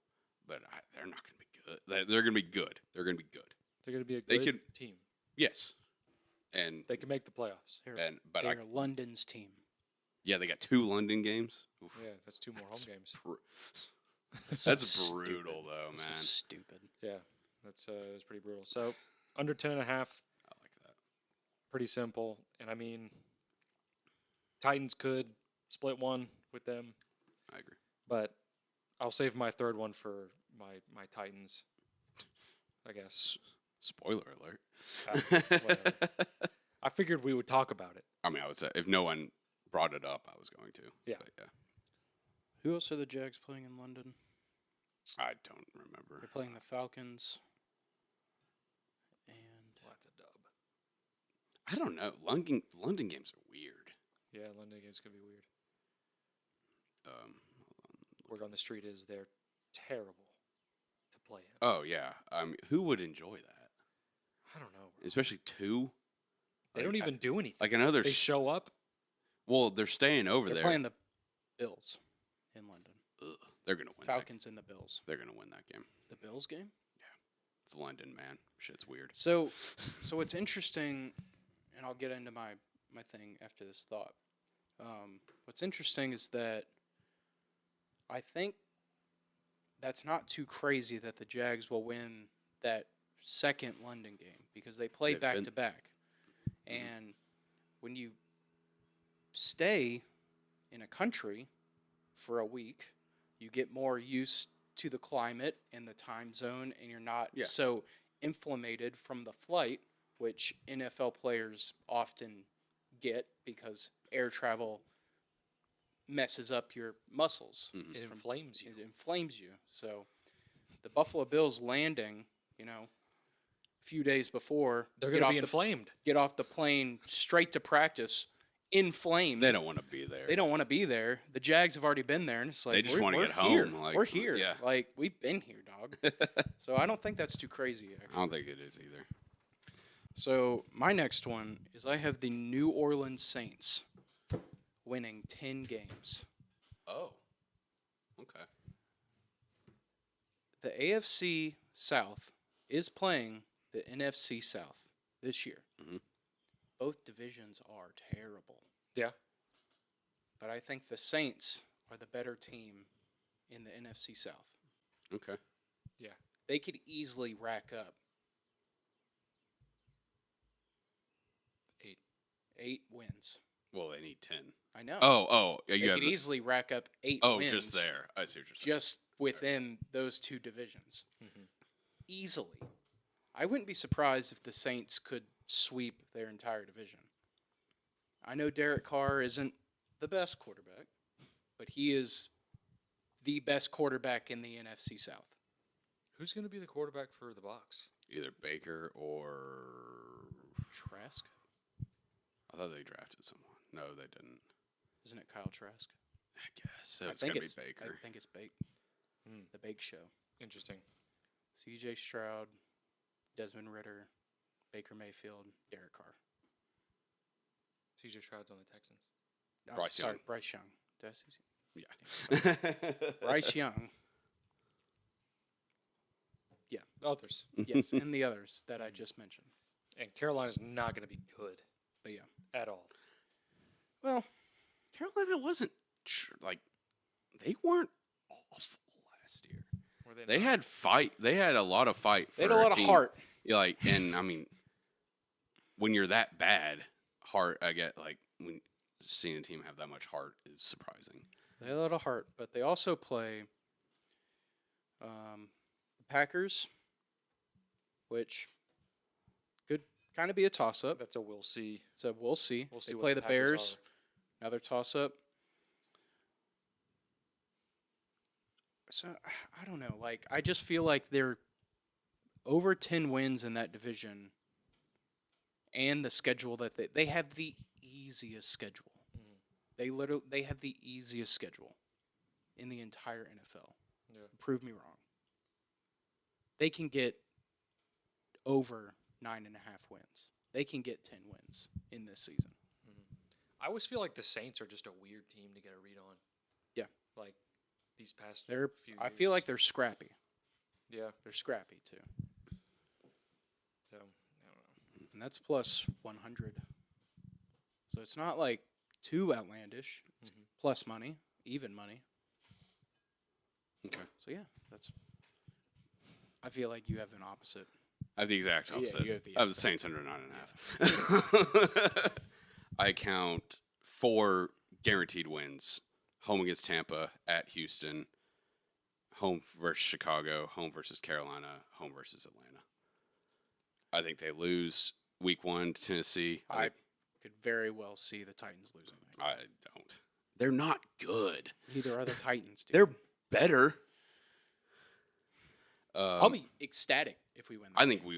C: but they're not going to be good. They're going to be good. They're going to be good.
B: They're going to be a
C: They
B: good
C: could-
B: team.
C: Yes, and
B: They can make the playoffs.
C: but
A: They're London's team.
C: they got 2 London games. Oof.
B: Yeah, that's 2 more
C: That's
B: home games.
C: That's brutal, though,
A: This
C: man.
A: is stupid.
B: Yeah, that's pretty brutal. So under 10.5,
C: I like that.
B: pretty simple. And I mean, Titans could split one with them,
C: I agree.
B: but I'll save my third one for my Titans, I guess.
C: Spoiler alert.
B: Whatever. I figured we would talk about it.
C: I mean, I would say if no one brought it up, I was going to.
B: Yeah.
C: But yeah.
A: Who else are the Jags playing in London?
C: I don't remember.
A: They're playing the Falcons. And
B: Well, that's a dub.
C: I don't know. London games are weird.
B: Yeah, London games could be weird.
C: Hold on.
B: Word on the street is they're terrible to play in.
C: Oh yeah. Who would enjoy that?
B: I don't know. Bro.
C: Especially 2.
B: They don't even do anything.
C: Like another.
B: They show up.
C: Well, they're staying over
A: they're
C: there.
A: playing the Bills in London.
C: Ugh, they're gonna win.
A: Falcons and the Bills.
C: They're gonna win that game.
A: The Bills game?
C: It's London, man. Shit's weird.
A: So what's interesting, and I'll get into my thing after this thought. What's interesting is that I think that's not too crazy that the Jags will win that second London game because they play
C: They've
A: back
C: been-
A: to back. And when you stay in a country for a week, you get more used to the climate and the time zone, and you're not
C: Yeah.
A: so inflamed from the flight, which NFL players often get because air travel messes up your muscles.
C: Mhm.
B: It inflames you.
A: It inflames you. So the Buffalo Bills landing, a few days before,
B: They're going to be inflamed.
A: get off the plane straight to practice, inflamed.
C: They don't want to be there.
A: They don't want to be there. The Jags have already been there, and it's like
C: They just
A: want to
C: get
A: here.
C: home. Like,
A: we're here.
C: yeah.
A: Like we've been here, dog. So I don't think that's too crazy. Actually.
C: I don't think it is either.
A: So my next one is I have the New Orleans Saints winning 10 games.
C: Oh. Okay.
A: The AFC South is playing the NFC South this year.
C: Mhm.
A: Both divisions are terrible.
B: Yeah.
A: But I think the Saints are the better team in the NFC South.
C: Okay.
A: They could easily rack up 8 wins.
C: Well, they need 10.
A: I know.
C: Oh. Yeah,
A: they
C: you have.
A: could easily rack up 8
C: Oh,
A: wins.
C: just there. I see what you're saying.
A: Just within those two divisions.
B: Mm-hmm.
A: Easily. I wouldn't be surprised if the Saints could sweep their entire division. I know Derek Carr isn't the best quarterback, but he is the best quarterback in the NFC South.
B: Who's going to be the quarterback for the Bucs?
C: Either Baker or
A: Trask?
C: I thought they drafted someone. No, they didn't.
A: Isn't it Kyle Trask?
C: I guess so.
A: I
C: It's
A: think
C: gonna be Baker.
A: I think it's Bake.
B: Hmm.
A: The Bake Show.
B: Interesting.
A: C.J. Stroud, Desmond Ritter, Baker Mayfield, Derek Carr.
B: CJ Stroud's on the Texans.
A: Oh,
C: Bryce
A: sorry,
C: Young.
A: Bryce Young. Did I say C-
C: Yeah.
A: Bryce Young.
B: Others.
A: Yes, and the others that I just mentioned.
B: And Carolina's not going to be good
A: But yeah.
B: at all.
A: Well,
C: Carolina wasn't they weren't awful last year.
B: Were they
C: They
B: not?
C: had fight. They had a lot of fight.
A: they
C: For
A: had a lot of
C: team.
A: heart.
C: Yeah, and I mean, when you're that bad, heart. I get when seeing a team have that much heart is surprising.
A: They had a lot of heart, but they also play the Packers, which could kind of be a toss-up.
B: That's a we'll see.
A: So we'll see.
B: We'll see
A: They
B: what
A: play
B: the
A: the
B: Packers
A: Bears,
B: are.
A: another toss-up. So I don't know. I just feel like they're over 10 wins in that division, and the schedule that they have the easiest schedule.
B: Mhm.
A: They have the easiest schedule in the entire NFL.
B: Yeah.
A: Prove me wrong. They can get over 9.5 wins. They can get 10 wins in this season.
B: I always feel like the Saints are just a weird team to get a read on.
A: Yeah.
B: Like these past
A: They're
B: few
A: I
B: years.
A: feel like they're scrappy.
B: Yeah.
A: They're scrappy too.
B: So, I don't know.
A: And that's plus 100. So it's not like too outlandish. It's
B: Mhm.
A: plus money, even money.
C: Okay.
A: So yeah, that's I feel like you have an opposite.
C: I have the exact
A: Yeah,
C: opposite.
A: you have the
C: I have the
A: opposite.
C: Saints under 9.5. I count 4 guaranteed wins: home against Tampa, at Houston, home versus Chicago, home versus Carolina, home versus Atlanta. I think they lose week 1 to Tennessee.
A: I could very well see the Titans losing that.
C: I don't. They're not good.
A: Neither are the Titans, dude.
C: They're better.
A: I'll be ecstatic if we win that
C: I think
A: game.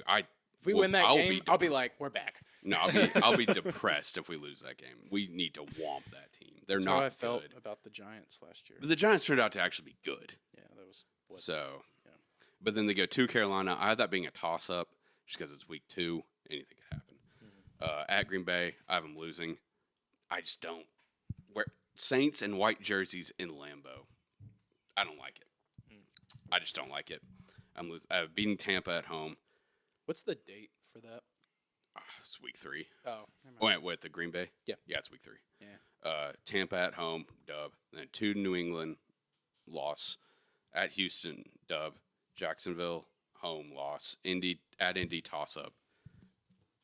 C: if
A: we win that
C: I'll
A: game, I'll be like, we're back.
C: No, I'll be depressed if we lose that game. We need to womp that team. They're
A: That's
C: not
A: how I felt
C: good.
A: about the Giants last year.
C: But the Giants turned out to actually be good.
A: Yeah, that was what
C: So,
A: yeah.
C: but then they go to Carolina. I have that being a toss-up just because it's week 2. Anything could happen. At Green Bay, I have them losing. I just don't. Saints and white jerseys in Lambeau. I don't like it. I just don't like it. I'm beating Tampa at home.
A: What's the date for that?
C: It's week 3.
A: Oh, never mind.
C: What, the Green Bay?
A: Yeah.
C: Yeah, it's week 3.
A: Yeah.
C: Tampa at home, dub. Then 2 New England, loss. At Houston, dub. Jacksonville, home, loss. At Indy, toss-up.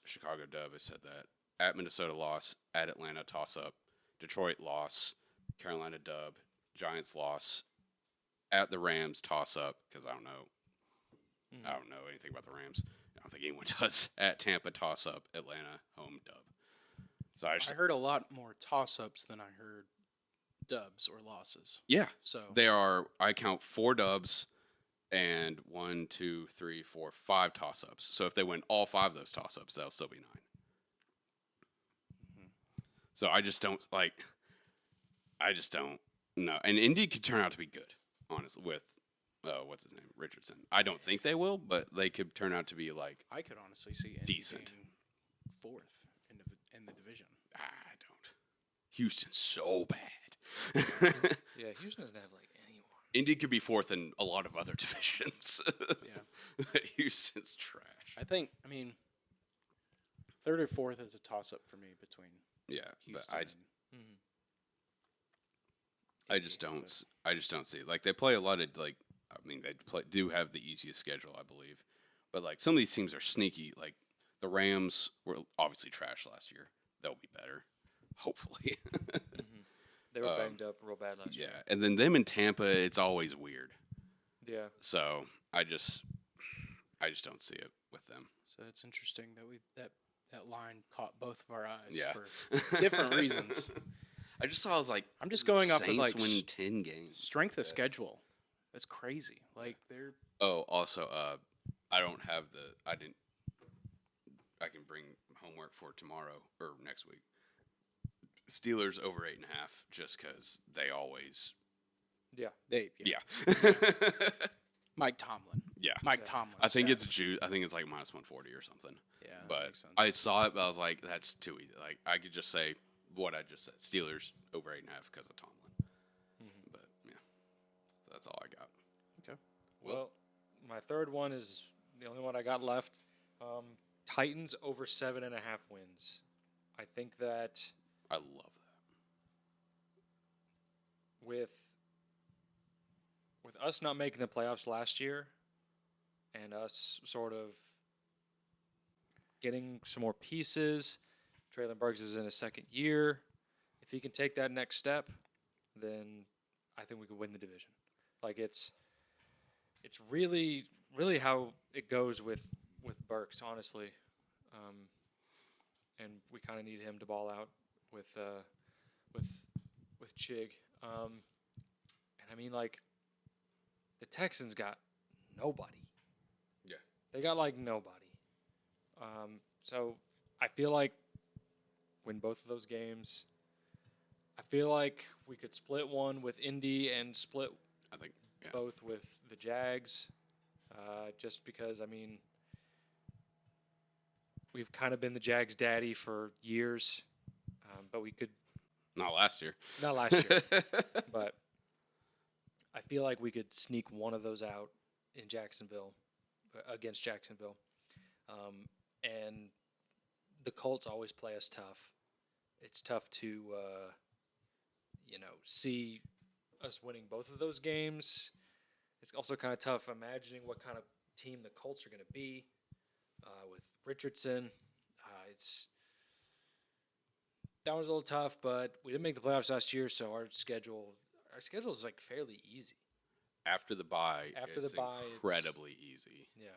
C: Chicago, dub, I said that. At Minnesota, loss. At Atlanta, toss-up. Detroit, loss. Carolina, dub. Giants, loss. At the Rams, toss-up, because I don't know. I don't know anything about the Rams. I don't think anyone does. At Tampa, toss-up. Atlanta, home, dub. So I
A: I heard a lot more toss-ups than I heard dubs or losses.
C: yeah,
A: So
C: they are. I count 4 dubs and 1, 2, 3, 4, 5 toss-ups. So if they win all 5 of those toss-ups, that'll still be 9. So I just don't like. I just don't know. And Indy could turn out to be good, honestly. With what's his name, Richardson. I don't think they will, but they could turn out to be like
A: I could honestly see Indy
C: decent.
A: being 4th in the division.
C: I don't. Houston's so bad.
B: Yeah, Houston doesn't have like anyone.
C: Indy could be 4th in a lot of other divisions.
A: Yeah.
C: But Houston's trash.
A: I mean, 3rd or 4th is a toss-up for me between
C: Yeah,
A: Houston
C: but
A: and
C: I
A: Indy,
C: just don't.
A: but-
C: I just don't see. Like they play a lot of like. I mean, do have the easiest schedule, I believe. But like some of these teams are sneaky. Like the Rams were obviously trash last year. They'll be better, hopefully.
B: They were banged up real bad last year.
C: Yeah, and then them in Tampa, it's always weird.
B: Yeah.
C: So I just don't see it with them.
A: So it's interesting that that line caught both of our eyes
C: Yeah,
A: for different reasons.
C: I just saw. I was like,
A: I'm just going off of
C: Saints
A: like
C: winning 10 games.
A: strength of
C: That's-
A: schedule. That's crazy. Like they're
C: Oh, also, I don't have the. I didn't. I can bring homework for tomorrow or next week. Steelers over 8.5, just because they always.
B: Yeah.
C: Yeah.
A: Mike Tomlin.
C: Yeah.
A: Mike
B: Yeah.
A: Tomlin.
C: I think
A: said-
C: it's I think it's like minus 140 or something.
A: yeah, that
C: But
A: makes sense.
C: I saw it, but I was like, that's too easy. Like I could just say what I just said: Steelers over 8.5 because of Tomlin. But yeah, so that's all I got.
B: Well, my third one is the only one I got left. Titans over 7.5 wins. I think that
C: I love that.
B: with us not making the playoffs last year and us sort of getting some more pieces, Traylon Burks is in his 2nd year. If he can take that next step, then I think we could win the division. Like it's really how it goes with Burks, honestly. And we kind of need him to ball out with Chig. And I mean, like, the Texans got nobody.
C: Yeah.
B: They got like nobody. So I feel like win both of those games. I feel like we could split one with Indy and split
C: I think. Yeah.
B: both with the Jags, just because, I mean, we've kind of been the Jags' daddy for years, but we could,
C: Not last year.
B: not last year, but I feel like we could sneak one of those out in Jacksonville, against Jacksonville. And the Colts always play us tough. It's tough to, see us winning both of those games. It's also kind of tough imagining what kind of team the Colts are going to be with Richardson. That was a little tough, but we didn't make the playoffs last year, so our schedule is like fairly easy.
C: After the bye,
B: After
C: it's
B: the bye, it's-
C: incredibly easy.
B: Yeah.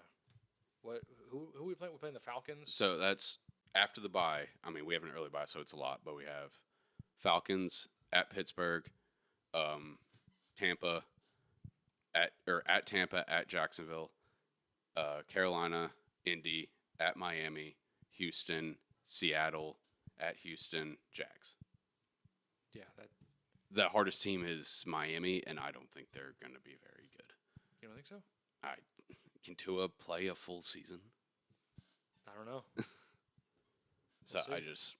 B: Who are we playing? We're playing the Falcons.
C: So that's after the bye. I mean, we have an early bye, so it's a lot, but we have Falcons at Pittsburgh, Tampa at Tampa, at Jacksonville, Carolina, Indy, at Miami, Houston, Seattle, at Houston, Jags.
B: Yeah,
C: The hardest team is Miami, and I don't think they're going to be very good.
B: you don't think so?
C: Can Tua play a full season?
B: I don't know.
C: So
B: We'll see.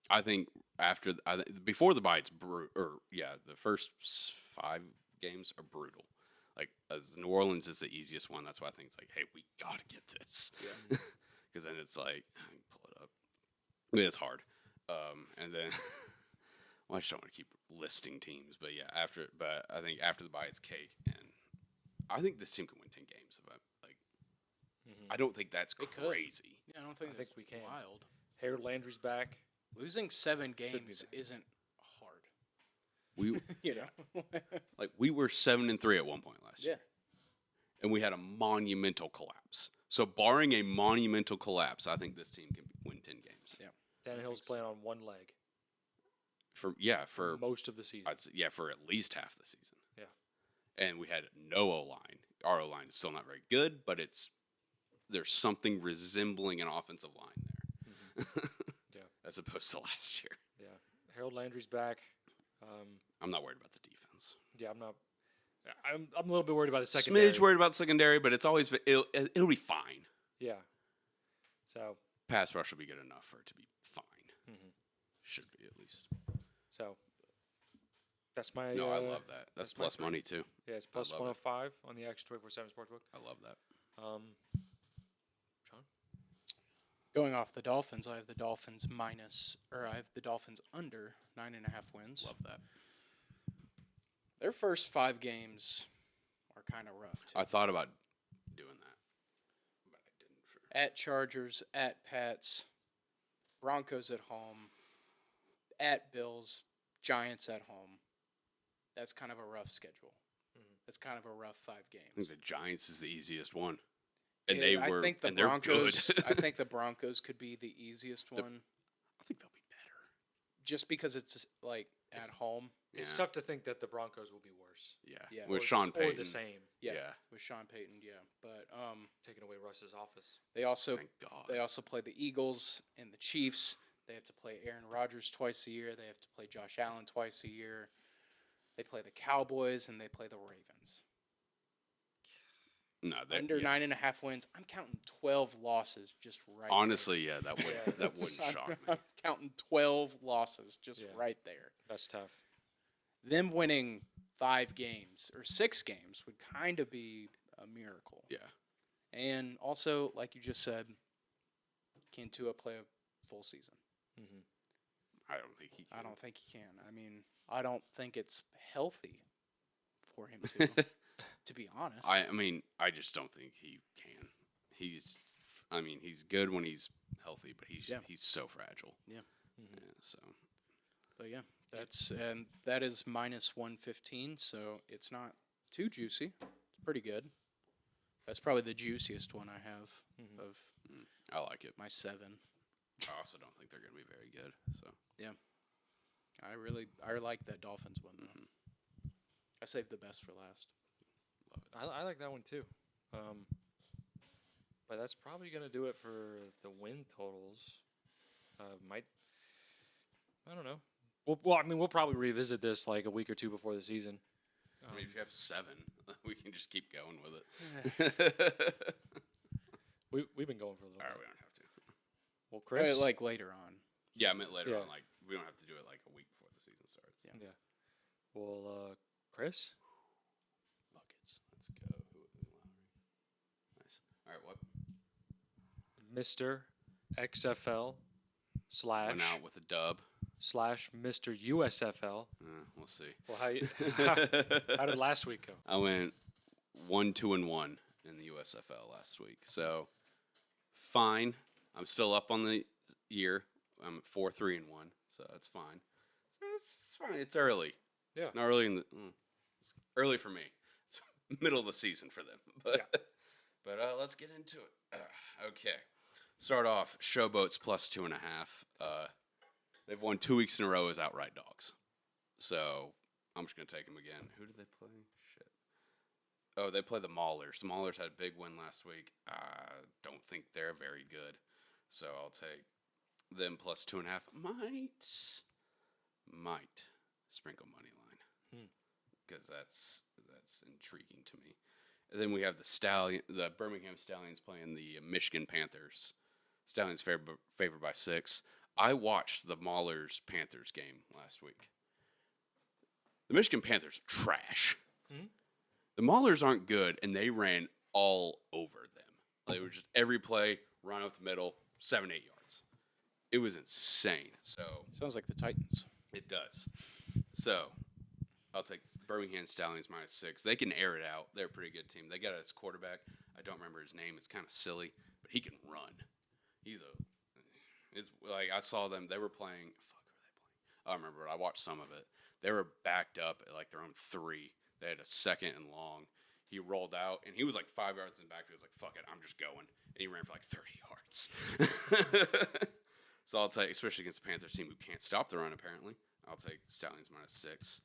C: I think before the bye, it's the first 5 games are brutal. Like New Orleans is the easiest one. That's why I think it's like, hey, we gotta get this.
B: Yeah.
C: Because then it's like, I can pull it up. I mean, it's hard. And then, well, I just don't want to keep listing teams. But yeah, but I think after the bye, it's cake. And I think this team can win 10 games. I don't think that's
A: They could.
C: crazy.
A: Yeah, I don't think
B: I
A: that's
B: think we can.
A: wild.
B: Harold Landry's back.
A: Losing 7
B: be
A: games
B: back.
A: isn't hard.
C: We
A: You know.
C: we were 7-3 at one point last year.
A: Yeah.
C: And we had a monumental collapse. So barring a monumental collapse, I think this team can win 10 games.
A: Yeah.
B: Tannehill's playing on one leg
C: for
B: most of the season.
C: I'd say, for at least half the season.
B: Yeah.
C: And we had no O-line. Our O-line is still not very good, but there's something resembling an offensive line there.
B: Yeah.
C: As opposed to last year.
B: Yeah. Harold Landry's back.
C: I'm not worried about the defense.
B: Yeah, I'm not. I'm a little bit worried about the secondary.
C: Smidge worried about the secondary, but it'll be fine.
B: Yeah. So.
C: Pass rush will be good enough for it to be fine.
B: Mm-hmm.
C: Should be at least.
B: So. That's my.
C: No, I love that. That's plus money too.
B: Yeah, it's plus 105 on the Action 24/7 Sportsbook.
C: I love that.
B: John.
A: Going off the Dolphins, I have the Dolphins under 9.5 wins.
C: Love that.
A: Their first 5 games are kind of rough, too.
C: I thought about doing that, but I didn't.
A: At Chargers, at Pats, Broncos at home, at Bills, Giants at home. That's kind of a rough schedule. That's kind of a rough 5 games.
C: I think the Giants is the easiest one. And
A: I think the Broncos.
C: They're good.
A: I think the Broncos could be the easiest one.
C: I think they'll be better.
A: Just because it's at home.
B: It's
C: Yeah.
B: tough to think that the Broncos will be worse.
C: Yeah.
A: Yeah.
C: With
A: Or
C: Sean Payton.
B: Or the same.
A: Yeah.
C: Yeah.
A: With Sean Payton, yeah. But
B: Taking away Russ's office.
A: they also
C: Thank God.
A: play the Eagles and the Chiefs. They have to play Aaron Rodgers twice a year. They have to play Josh Allen twice a year. They play the Cowboys and they play the Ravens.
C: No,
A: Under 9.5 wins. I'm counting 12 losses just right.
C: Honestly, yeah, that would
A: there.
C: that wouldn't shock me.
A: I'm counting 12 losses just right there.
B: That's tough.
A: Them winning 5 games or 6 games would kind of be a miracle.
C: Yeah.
A: And also, like you just said, can Tua play a full season?
B: Mm-hmm.
C: I don't think he can.
A: I don't think he can. I mean, I don't think it's healthy for him to be honest.
C: I mean, I just don't think he can. He's good when he's healthy, but he's so fragile.
A: Yeah.
B: Mm-hmm.
C: Yeah, so.
A: But yeah, that is minus 115, so it's not too juicy. It's pretty good. That's probably the juiciest one I have of
C: I like it.
A: my 7.
C: I also don't think they're going to be very good. So
A: I like that Dolphins one though. I saved the best for last.
B: I like that one too. But that's probably going to do it for the win totals. I don't know. We'll probably revisit this like a week or two before the season.
C: I mean, if you have 7, we can just keep going with it.
B: We've been going for a little
C: All right,
B: bit.
C: we don't have to.
B: Well, Chris.
A: Like later on.
C: Yeah, I meant later
B: Yeah.
C: on. Like we don't have to do it like a week before the season starts.
B: Yeah. Well, Chris.
C: Buckets. Let's go. Nice. All right, what?
B: Mr. XFL
C: Went out with a dub.
B: / Mr. USFL.
C: We'll see.
B: Well, how did last week go?
C: I went 1-2-1 in the USFL last week. So fine. I'm still up on the year. I'm at 4-3-1, so that's fine. It's fine. It's early.
B: Yeah.
C: Not early it's early for me. It's middle of the season for them. But let's get into it. Okay. Start off Showboats plus 2.5. They've won 2 weeks in a row as outright dogs. So I'm just going to take them again. Who did they play? Shit. Oh, they play the Maulers. The Maulers had a big win last week. I don't think they're very good. So I'll take them plus 2.5. Might sprinkle money line. Because that's intriguing to me. And then we have the Birmingham Stallions playing the Michigan Panthers. Stallions favored by 6. I watched the Maulers Panthers game last week. The Michigan Panthers are trash. The Maulers aren't good, and they ran all over them. They were just every play, run up the middle, 7-8 yards. It was insane. So
A: Sounds like the Titans.
C: it does. So I'll take Birmingham Stallions minus 6. They can air it out. They're a pretty good team. They got his quarterback. I don't remember his name. It's kind of silly, but he can run. It's like I saw them. They were playing. Fuck, who were they playing? I don't remember. I watched some of it. They were backed up at like their own 3. They had a 2nd and long. He rolled out, and he was like 5 yards in the back. He was like, "Fuck it, I'm just going," and he ran for like 30 yards. So I'll take, especially against the Panthers team who can't stop the run apparently. I'll take Stallions -6.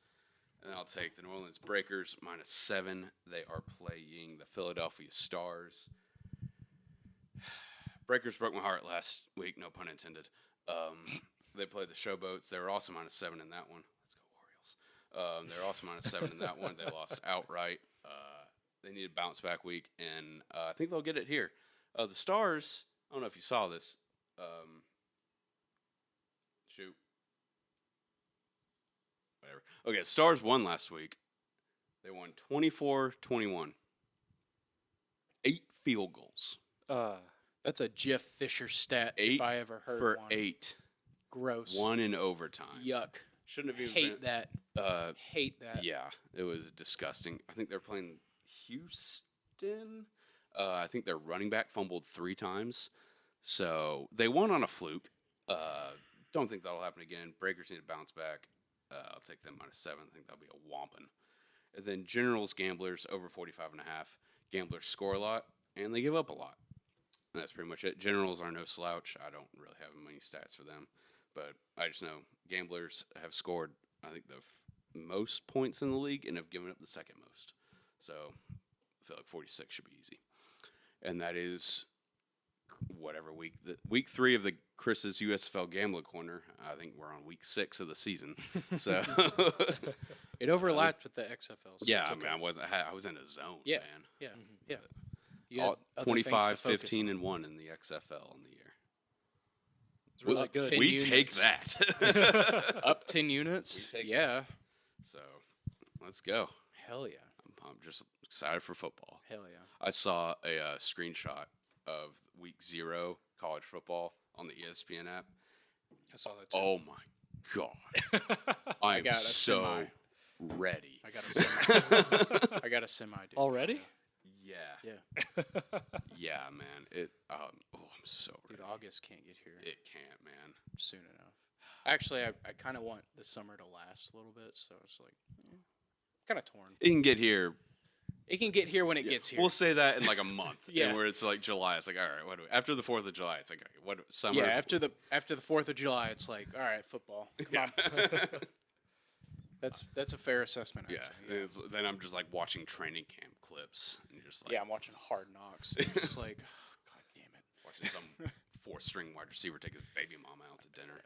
C: And then I'll take the New Orleans Breakers -7. They are playing the Philadelphia Stars. Breakers broke my heart last week, no pun intended. They played the Showboats. They were also -7 in that one. Let's go Orioles. They were also -7 in that one. They lost outright. They need a bounce back week, and I think they'll get it here. The Stars, I don't know if you saw this. Shoot. Whatever. Okay, Stars won last week. They won 24-21. 8 field goals.
A: That's a Jeff Fisher stat
C: 8
A: if I ever heard
C: for
A: one.
C: 8.
A: Gross.
C: 1 in overtime.
A: Yuck.
C: Shouldn't have even
A: Hate
C: been.
A: that. Hate that.
C: Yeah, it was disgusting. I think they're playing Houston. I think their running back fumbled 3 times. So they won on a fluke. Don't think that'll happen again. Breakers need to bounce back. I'll take them -7. I think that'll be a whomping. And then Generals, Gamblers, over 45.5. Gamblers score a lot, and they give up a lot. And that's pretty much it. Generals are no slouch. I don't really have many stats for them. But I just know Gamblers have scored, I think, the most points in the league and have given up the second most. So I feel like 46 should be easy. And that is whatever week. Week 3 of the Chris's USFL Gambling Corner. I think we're on week 6 of the season. So
A: It overlapped with the XFL. So
C: yeah,
A: it's
C: I
A: okay.
C: mean, I was in a zone,
A: Yeah.
C: man.
A: Yeah.
B: Mhm.
A: Yeah. You had other
C: 25,
A: things to focus
C: 15,
A: on.
C: and 1 in the XFL in the year.
B: It's really
A: Up
B: good.
A: 10
C: We take
A: units.
C: that.
A: Up 10 units.
C: We take
A: Yeah.
C: So let's go.
A: Hell yeah.
C: I'm just excited for football.
A: Hell yeah.
C: I saw a screenshot of week 0 college football on the ESPN app.
A: I saw that too.
C: Oh my god! I am
A: got a
C: so
A: semi.
C: ready.
A: I got a semi. I got a semi, dude.
B: Already?
C: Yeah,
A: Yeah.
C: yeah, man. I'm so
A: Dude,
C: ready.
A: August can't get here
C: It can't, man.
A: soon enough. Actually, I kind of want the summer to last a little bit, so it's like kind of torn.
C: It can get here.
A: It can get here when it gets here.
C: We'll say that in like a month.
A: Yeah.
C: And where it's like July, it's like all right. What do we, after the 4th of July, it's like okay, what summer?
A: yeah, after the 4th of July, it's like, all right, football. Come on. That's a fair assessment.
C: Yeah,
A: Actually.
C: then I'm just like watching training camp clips and just like
A: Yeah, I'm watching Hard Knocks. And just like, God damn it.
C: watching some 4th-string wide receiver take his baby mama out to dinner.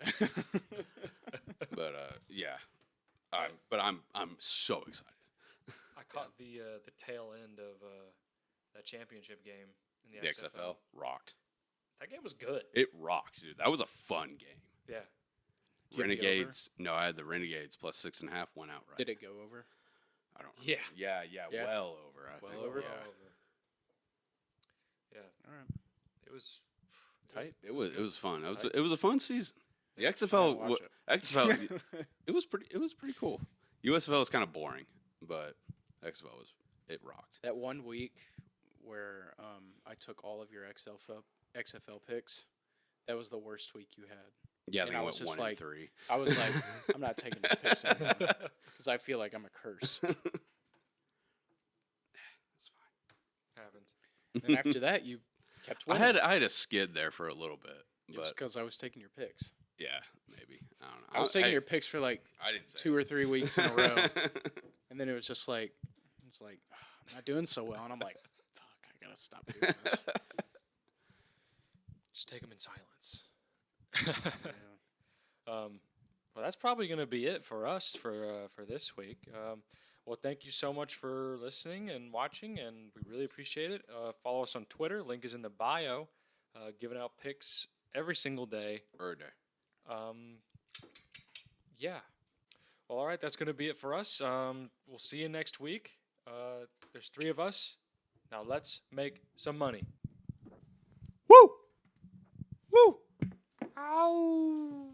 C: But yeah, I'm so excited.
B: I caught the tail end of that championship game in the
C: The
B: XFL.
C: XFL rocked.
B: That game was good.
C: It rocked, dude. That was a fun game.
B: Yeah.
A: Did you have the
C: Renegades. No, I had the Renegades plus 6.5 went out right.
A: Did it go over?
C: I don't.
B: Yeah.
C: Yeah.
A: Yeah.
C: Well over. I
A: Well
C: think.
A: over?
C: Yeah.
B: Yeah.
A: All right.
B: It was
A: Tight.
C: It was fun.
A: Tight.
C: It was a fun season. The XFL. XFL. It was pretty cool. USFL is kind of boring, but XFL it rocked.
A: That one week where I took all of your XFL picks, that was the worst week you had.
C: Yeah,
A: And
C: they
A: I
C: went
A: was just
C: 1
A: like-
C: and 3.
A: I was like, I'm not taking these picks anymore because I feel like I'm a curse.
C: That's fine.
B: happened.
A: And then after that, you kept
C: I
A: winning.
C: had a skid there for a little bit,
A: It was
C: but
A: because I was taking your pks.
C: yeah, maybe I don't know.
A: I was taking
C: hey,
A: your picks for like
C: I didn't say
A: 2 or 3 weeks in a row, and then it was just like, I'm not doing so well, and I'm like, fuck, I gotta stop doing this.
B: Just take them in silence.
A: Yeah.
B: Well, that's probably going to be it for us for this week. Well, thank you so much for listening and watching, and we really appreciate it. Follow us on Twitter. Link is in the bio. Giving out picks every single day. Yeah. Well, all right. That's going to be it for us. We'll see you next week. There's 3 of us. Now let's make some money.
C: Woo! Woo!
B: Ow!